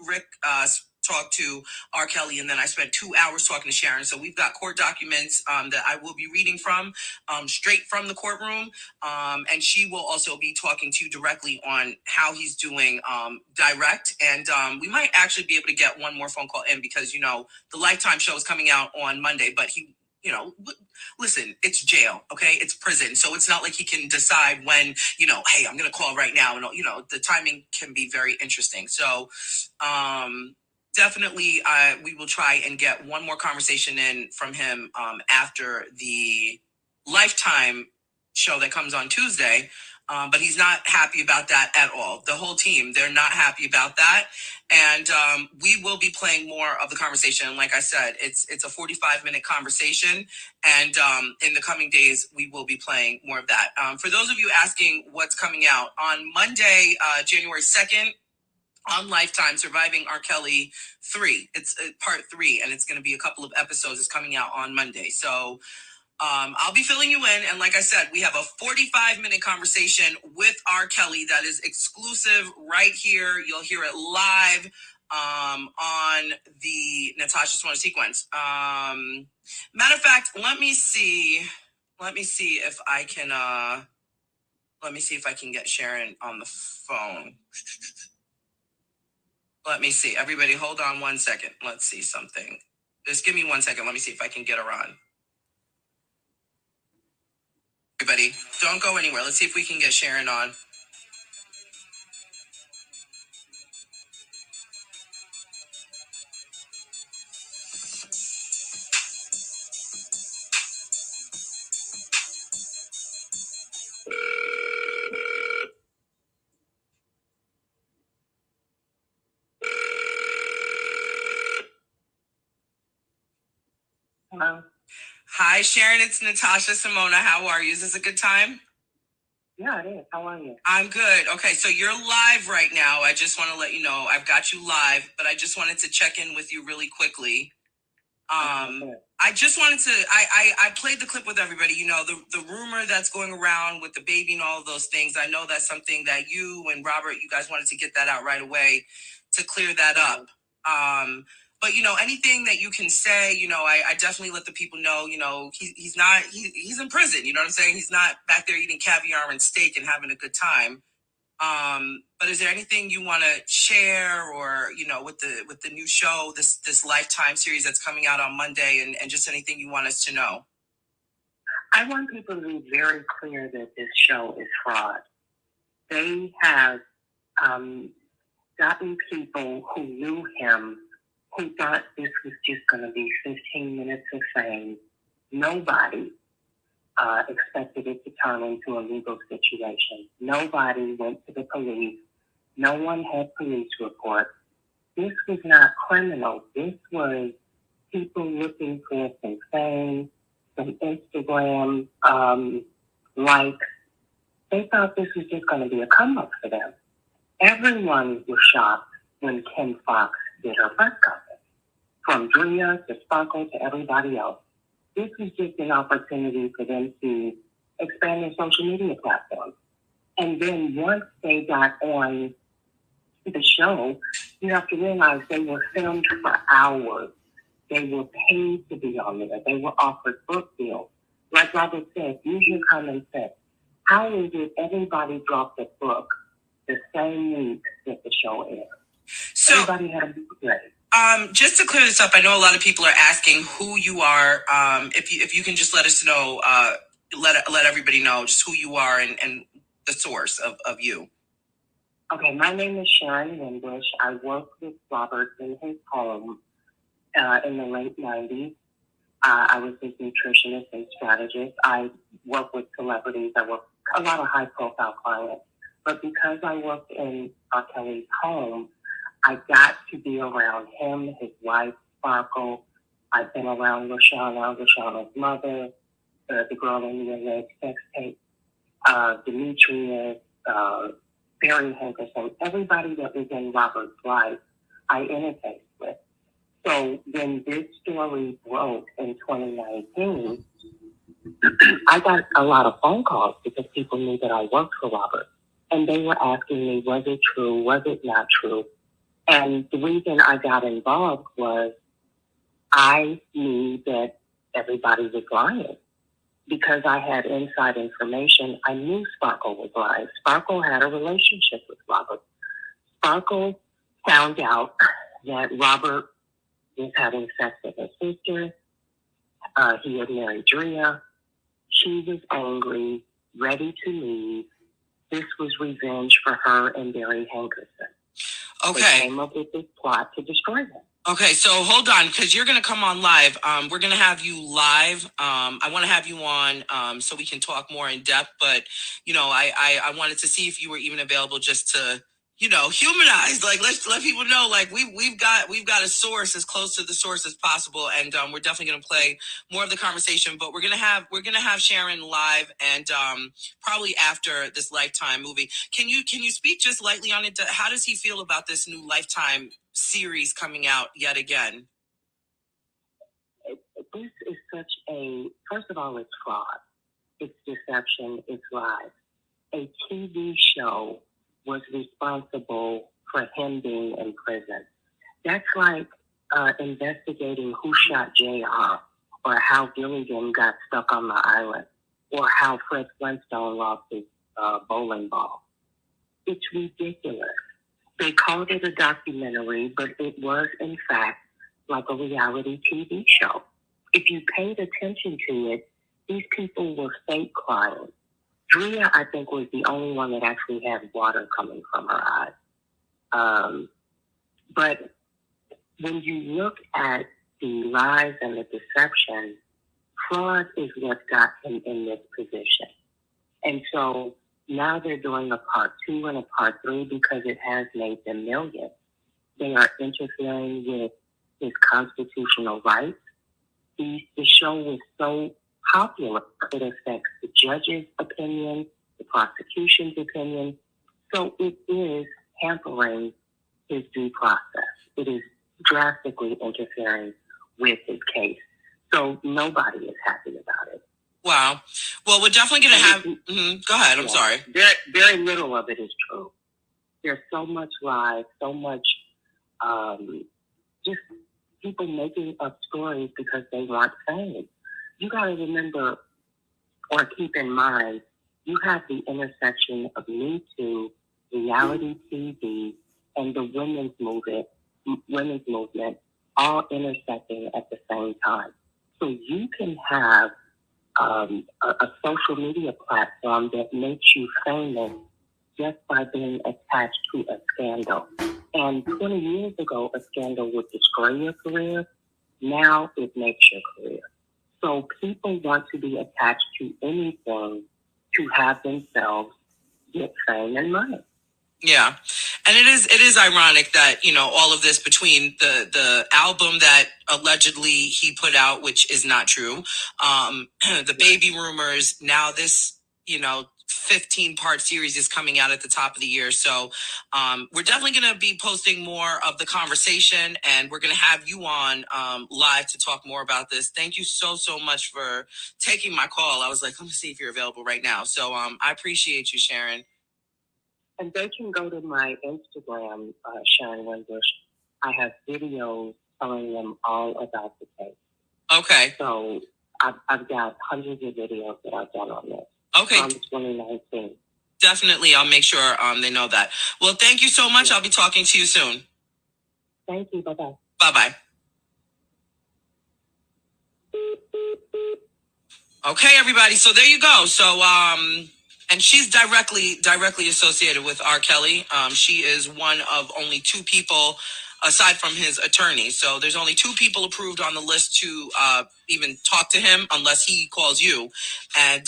Rick talked to R. Kelly, and then I spent 2 hours talking to Sharon. So we've got court documents that I will be reading from, straight from the courtroom. And she will also be talking to you directly on how he's doing direct. And we might actually be able to get one more phone call in because, the Lifetime show is coming out on Monday, but listen, it's jail, okay? It's prison. So it's not like he can decide when, hey, I'm going to call right now. And, the timing can be very interesting. So definitely we will try and get one more conversation in from him after the Lifetime show that comes on Tuesday. But he's not happy about that at all. The whole team, they're not happy about that. And we will be playing more of the conversation. Like I said, it's a 45-minute conversation. And in the coming days, we will be playing more of that. For those of you asking what's coming out, on Monday, January 2nd, on Lifetime, Surviving R. Kelly 3. It's part 3, and it's going to be a couple of episodes. It's coming out on Monday. So I'll be filling you in. And like I said, we have a 45-minute conversation with R. Kelly that is exclusive right here. You'll hear it live on the Natasha Simona sequence. Matter of fact, let me see if I can get Sharon on the phone. Let me see. Everybody, hold on 1 second. Let's see something. Just give me 1 second. Let me see if I can get her on. Everybody, don't go anywhere. Let's see if we can get Sharon on. Hello. Hi, Sharon. It's Natasha Simona. How are you? Is this a good time? Yeah, it is. How are you? I'm good. Okay, so you're live right now. I just want to let you know I've got you live, but I just wanted to check in with you really quickly. I just wanted to, I played the clip with everybody, the rumor that's going around with the baby and all of those things. I know that's something that you and Robert, you guys wanted to get that out right away to clear that up. But, anything that you can say, I definitely let the people know, he's in prison. You know what I'm saying? He's not back there eating caviar and steak and having a good time. But is there anything you want to share, or with the new show, this Lifetime series that's coming out on Monday, and just anything you want us to know? I want people to be very clear that this show is fraud. They have gotten people who knew him who thought this was just going to be 15 minutes of fame. Nobody expected it to turn into a legal situation. Nobody went to the police. No one had police reports. This was not criminal. This was people looking for some fame, some Instagram likes. They thought this was just going to be a come-up for them. Everyone was shocked when Kim Fox did her press conference, from Drea to Sparkle to everybody else. This was just an opportunity for them to expand their social media platforms. And then once they got on the show, you have to realize they were filmed for hours. They were paid to be on there. They were offered book deals. Like Robert said, use your common sense. How is it everybody dropped a book the same week that the show aired? So, everybody had a book ready. Just to clear this up, I know a lot of people are asking who you are. If you can just let us know, let everybody know just who you are and the source of you. Okay, my name is Sharon Wimbush. I worked with Robert in his home in the late 90s. I was his nutritionist and strategist. I work with celebrities. I work a lot of high-profile clients. But because I worked in R. Kelly's home, I got to be around him, his wife, Sparkle. I've been around Lashana's mother, the girl in the alleged sex tape, Demetrius, Barry Hankerson, everybody that was in Robert's life, I interfaced with. So when this story broke in 2019, I got a lot of phone calls because people knew that I worked for Robert. And they were asking me, was it true? Was it not true? And the reason I got involved was I knew that everybody was lying. Because I had inside information, I knew Sparkle was lying. Sparkle had a relationship with Robert. Sparkle found out that Robert was having sex with his sister, He had married Drea. She was angry, ready to leave. This was revenge for her and Barry Hankerson. Okay. They came up with this plot to destroy him. Okay, so hold on, because you're going to come on live. We're going to have you live. I want to have you on so we can talk more in depth. But, you know, I wanted to see if you were even available just to, you know, humanize. Like, let's let people know, like, we've got a source as close to the source as possible. And we're definitely going to play more of the conversation. But we're going to have Sharon live and probably after this Lifetime movie. Can you speak just lightly on it? How does he feel about this new Lifetime series coming out yet again? This is such a, first of all, it's fraud. It's deception. It's lies. A TV show was responsible for him being in prison. That's like investigating who shot JR, or how Gilligan got stuck on the island, or how Fred Flintstone lost his bowling ball. It's ridiculous. They called it a documentary, but it was, in fact, like a reality TV show. If you paid attention to it, these people were fake crying. Drea, I think, was the only one that actually had water coming from her eyes. But when you look at the lies and the deception, fraud is what got him in this position. And so now they're doing a part 2 and a part 3 because it has made them millions. They are interfering with his constitutional rights. The show was so popular, it affects the judge's opinion, the prosecution's opinion. So it is hampering his due process. It is drastically interfering with his case. So nobody is happy about it. Wow. Well, we're definitely going to have... Go ahead. I'm sorry. Very little of it is true. There's so much lies, so much just people making up stories because they want fame. You got to remember or keep in mind, you have the intersection of Me Too, reality TV, and the women's movement all intersecting at the same time. So you can have a social media platform that makes you famous just by being attached to a scandal. And 20 years ago, a scandal would destroy your career. Now it makes your career. So people want to be attached to anything to have themselves get fame and money. Yeah. And it is ironic that, you know, all of this between the album that allegedly he put out, which is not true, the baby rumors, now this, you know, 15-part series is coming out at the top of the year. So we're definitely going to be posting more of the conversation, and we're going to have you on live to talk more about this. Thank you so much for taking my call. I was like, let me see if you're available right now. So I appreciate you, Sharon. And they can go to my Instagram, Sharon Winbush. I have videos telling them all about the case. Okay. So I've got hundreds of videos that I've done on this. Okay. From 2019. Definitely, I'll make sure they know that. Well, thank you so much. Yeah. I'll be talking to you soon. Thank you. Bye-bye. Bye-bye. Okay, everybody. So there you go. So, and she's directly associated with R. Kelly. She is one of only 2 people, aside from his attorney. So there's only 2 people approved on the list to even talk to him unless he calls you. And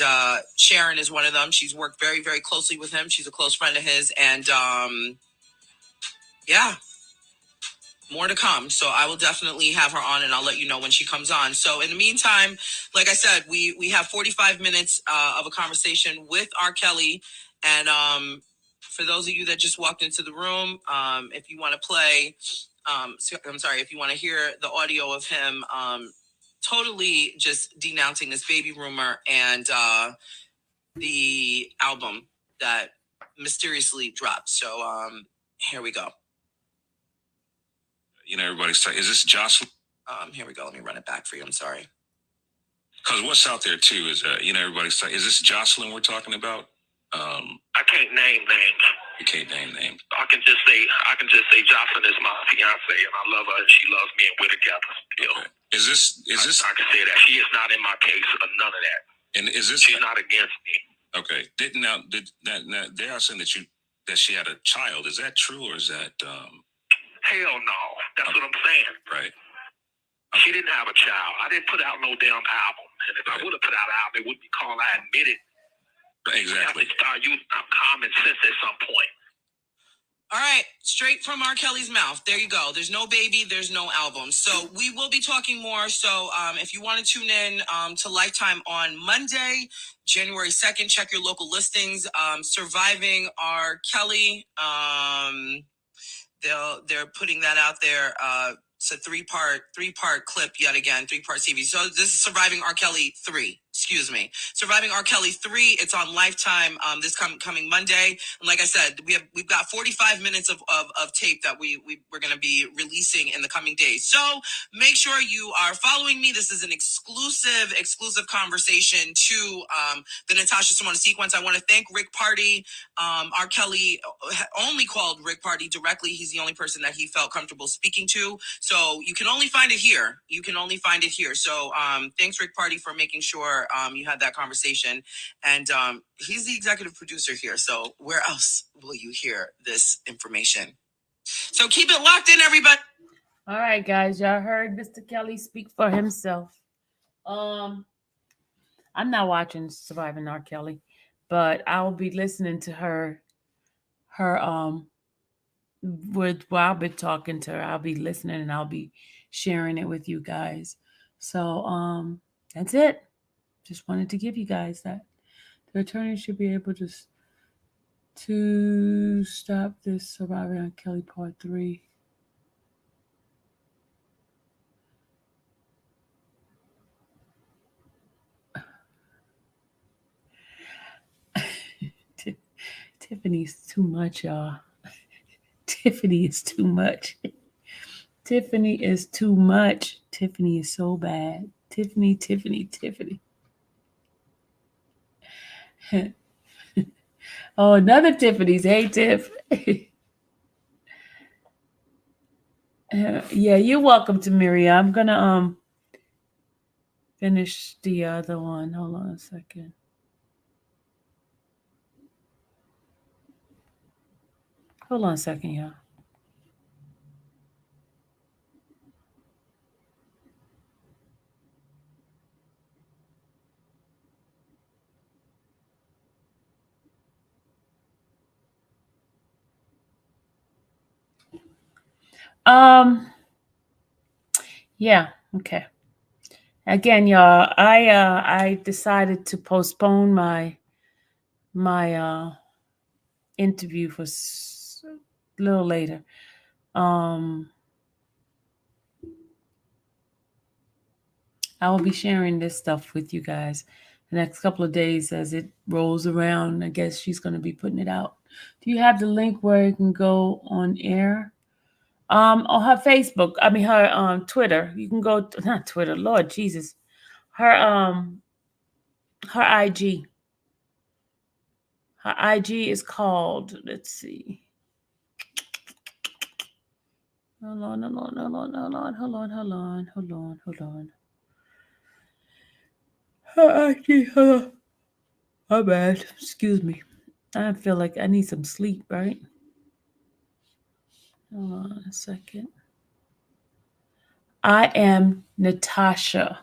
Sharon is one of them. She's worked very, very closely with him. She's a close friend of his. And yeah. More to come. So I will definitely have her on, and I'll let you know when she comes on. So in the meantime, like I said, we have 45 minutes of a conversation with R. Kelly. And for those of you that just walked into the room, if you want to play, if you want to hear the audio of him totally just denouncing this baby rumor and the album that mysteriously dropped. So here we go. You know, everybody's talking. Is this Jocelyn? Here we go. Let me run it back for you. I'm sorry. Because what's out there too is, you know, everybody's talking. Is this Jocelyn we're talking about? I can't name names. You can't name names. I can just say Jocelyn is my fiance, and I love her, and she loves me, and we're together. Okay. Is this? I can say that she is not in my case or none of that. And is this? She's not against me. Okay. Did that they are saying that she had a child? Is that true or is that? Hell no. That's what I'm saying. Right. She didn't have a child. I didn't put out no damn album. And if I would have put out an album, it would be called I Admit It. Exactly. You have to start using common sense at some point. All right, straight from R. Kelly's mouth. There you go. There's no baby. There's no album. So we will be talking more. So if you want to tune in to Lifetime on Monday, January 2nd, check your local listings. Surviving R. Kelly. They're putting that out there. It's a three-part clip yet again, three-part TV. So this is Surviving R. Kelly 3. Excuse me. Surviving R. Kelly 3. It's on Lifetime this coming Monday. And like I said, we've got 45 minutes of tape that we're going to be releasing in the coming days. So make sure you are following me. This is an exclusive conversation to the Natasha Simona sequence. I want to thank Rick Party. R. Kelly only called Rick Party directly. He's the only person that he felt comfortable speaking to. So you can only find it here. So thanks, Rick Party, for making sure you had that conversation. And he's the executive producer here. So where else will you hear this information? So keep it locked in, everybody. All right, guys. Y'all heard Mr. Kelly speak for himself. I'm not watching Surviving R. Kelly, but I'll be listening to her while I've been talking to her. I'll be listening and I'll be sharing it with you guys. So that's it. Just wanted to give you guys that. The attorney should be able to stop this Surviving R. Kelly Part 3. Tiffany's too much, y'all. Tiffany is too much. Tiffany is too much. Tiffany is so bad. Tiffany. Oh, another Tiffany's. Hey, Tiff. Yeah, you're welcome to Miriam. I'm gonna finish the other one. Hold on a second. Hold on a second, y'all. Yeah, okay. Again, y'all, I decided to postpone my interview for a little later. I will be sharing this stuff with you guys the next couple of days as it rolls around. I guess she's going to be putting it out. Do you have the link where you can go on air? On her Facebook, her Twitter. You can go not Twitter, Lord Jesus. Her IG. Her IG is called, let's see. Hold on. Her IG, hold on. My bad. Excuse me. I feel like I need some sleep, right? Hold on a second. I am Natasha.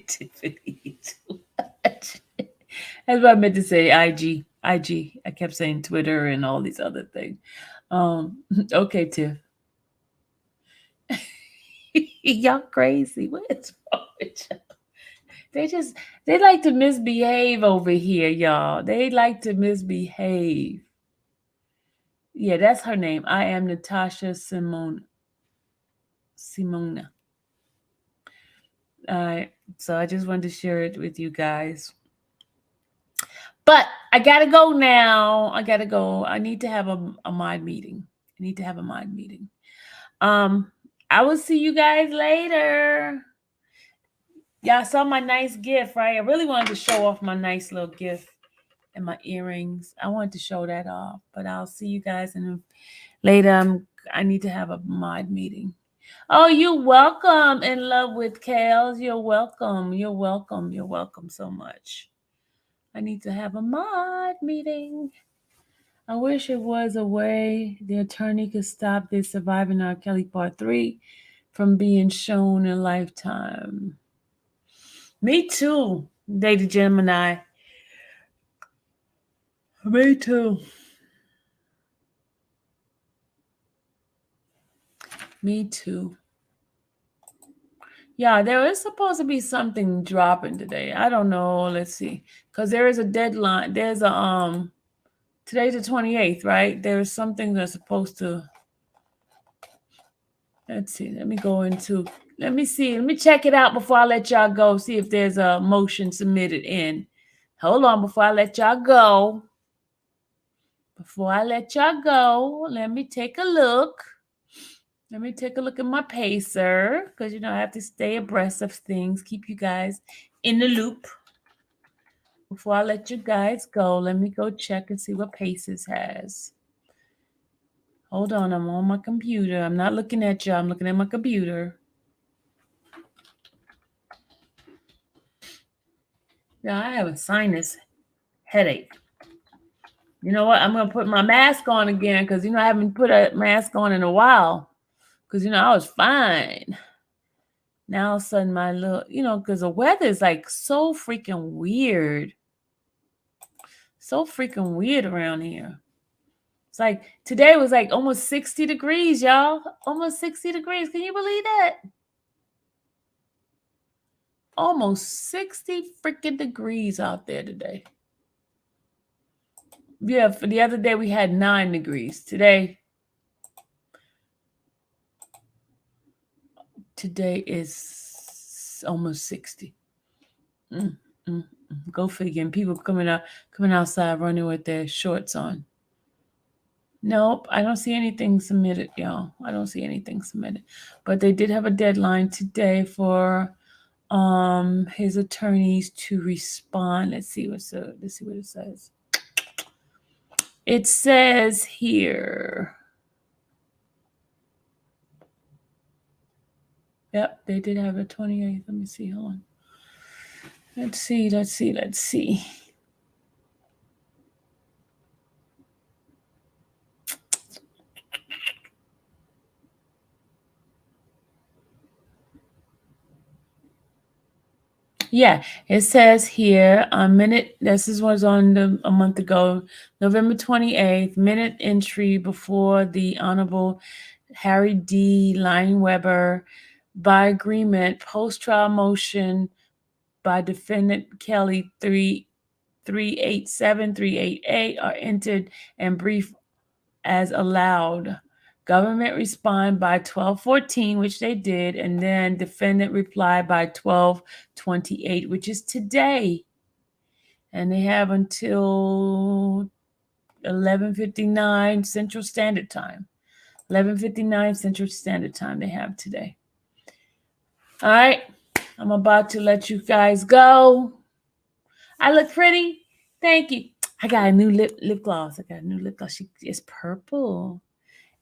Tiffany, too much. That's what I meant to say. IG. I kept saying Twitter and all these other things. Okay, Tiff. Y'all crazy. What is wrong with y'all? They like to misbehave over here, y'all. They like to misbehave. Yeah, that's her name. I am Natasha Simona. All right. So I just wanted to share it with you guys. But I gotta go now. I need to have a mind meeting. I will see you guys later. Y'all saw my nice gift, right? I really wanted to show off my nice little gift and my earrings. I wanted to show that off, but I'll see you guys later. I need to have a mod meeting. Oh, you're welcome. In love with Kales. You're welcome. You're welcome. You're welcome so much. I need to have a mod meeting. I wish it was a way the attorney could stop this Surviving R. Kelly Part 3 from being shown in Lifetime. Me too, Lady Gemini. Me too. Me too. Yeah, there is supposed to be something dropping today. I don't know. Let's see. Because there is a deadline. There's a today's the 28th, right? There's something that's supposed to. Let's see. Let me go into. Let me see. Let me check it out before I let y'all go. See if there's a motion submitted in. Hold on before I let y'all go. Before I let y'all go, let me take a look. Let me take a look at my pacer because, you know, I have to stay abreast of things, keep you guys in the loop. Before I let you guys go, let me go check and see what Paces has. Hold on, I'm on my computer. I'm not looking at you. I'm looking at my computer. Yeah, I have a sinus headache. You know what? I'm going to put my mask on again because, you know, I haven't put a mask on in a while because, you know, I was fine. Now all of a sudden my little, you know, because the weather is like so freaking weird. So freaking weird around here. It's like today was like almost 60 degrees, y'all. Almost 60 degrees. Can you believe that? Almost 60 freaking degrees out there today. Yeah, for the other day we had 9 degrees. Today is almost 60. Go figure. And people coming outside running with their shorts on. Nope, I don't see anything submitted, y'all. I don't see anything submitted. But they did have a deadline today for his attorneys to respond. Let's see what it says. It says here. Yep, they did have a 28th. Let me see. Hold on. Let's see. Yeah, it says here this was on a month ago, November 28th, minute entry before the Honorable Harry D. Lineweber by agreement, post-trial motion by defendant Kelly 387, 388 are entered and brief as allowed. Government respond by 12:14, which they did, and then defendant reply by 12:28, which is today. And they have until 11:59 Central Standard Time. 11:59 Central Standard Time they have today. All right, I'm about to let you guys go. I look pretty? Thank you. I got a new lip gloss. It's purple.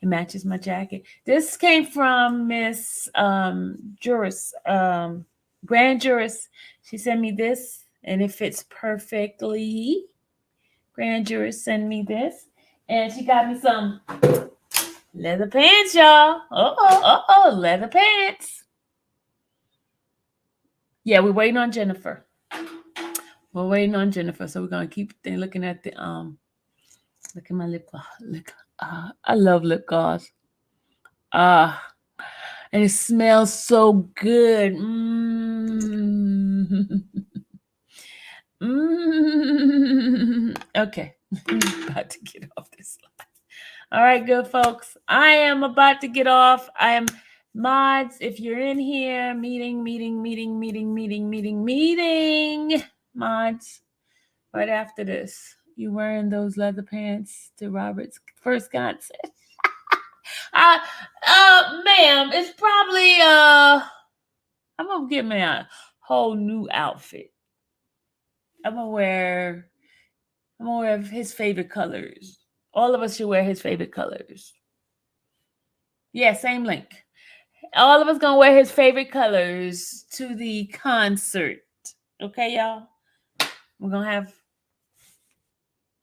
It matches my jacket. This came from Miss Juris, Grand Juris. She sent me this, and it fits perfectly. Grand Juris sent me this, and she got me some leather pants, y'all. Leather pants. Yeah, we're waiting on Jennifer. So we're gonna keep looking at the look at my lip gloss. I love lip gloss. And it smells so good. Okay, I'm about to get off this slide. All right, good folks. I am about to get off. I am mods. If you're in here, meeting. Mods. Right after this, you wearing those leather pants to Robert's first concert. Ma'am, it's probably I'm gonna get me a whole new outfit. I'm gonna wear his favorite colors. All of us should wear his favorite colors. Yeah, same link. All of us gonna wear his favorite colors to the concert. Okay, y'all? We're gonna have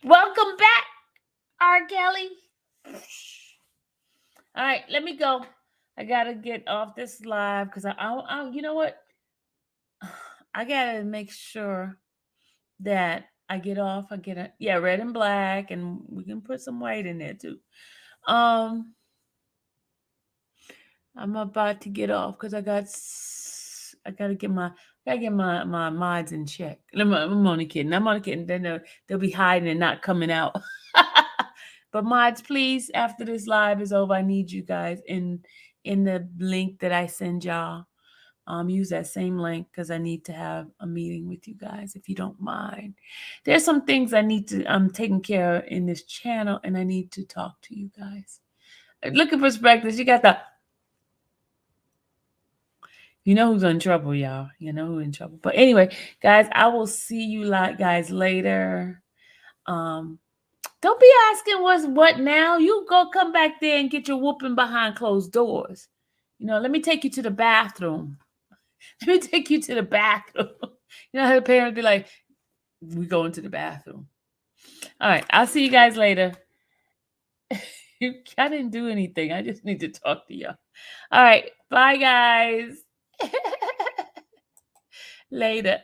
welcome back, R. Kelly. All right, let me go. I gotta get off this live because I you know what? I gotta make sure that I get off. I get red and black, and we can put some white in there too. I'm about to get off because I gotta get my mods in check. I'm only kidding. I'm only kidding. Then they'll be hiding and not coming out. But mods, please, after this live is over, I need you guys in the link that I send y'all. Use that same link because I need to have a meeting with you guys, if you don't mind. There's some things I need to taking care of in this channel, and I need to talk to you guys. Look at perspectives. You got the. You know who's in trouble, y'all. You know who's in trouble. But anyway, guys, I will see you guys later. Don't be asking what's what now. You go come back there and get your whooping behind closed doors. You know, let me take you to the bathroom. Let me take you to the bathroom. You know how the parents be like, we go into the bathroom. All right, I'll see you guys later. I didn't do anything. I just need to talk to y'all. All right, bye, guys. Later.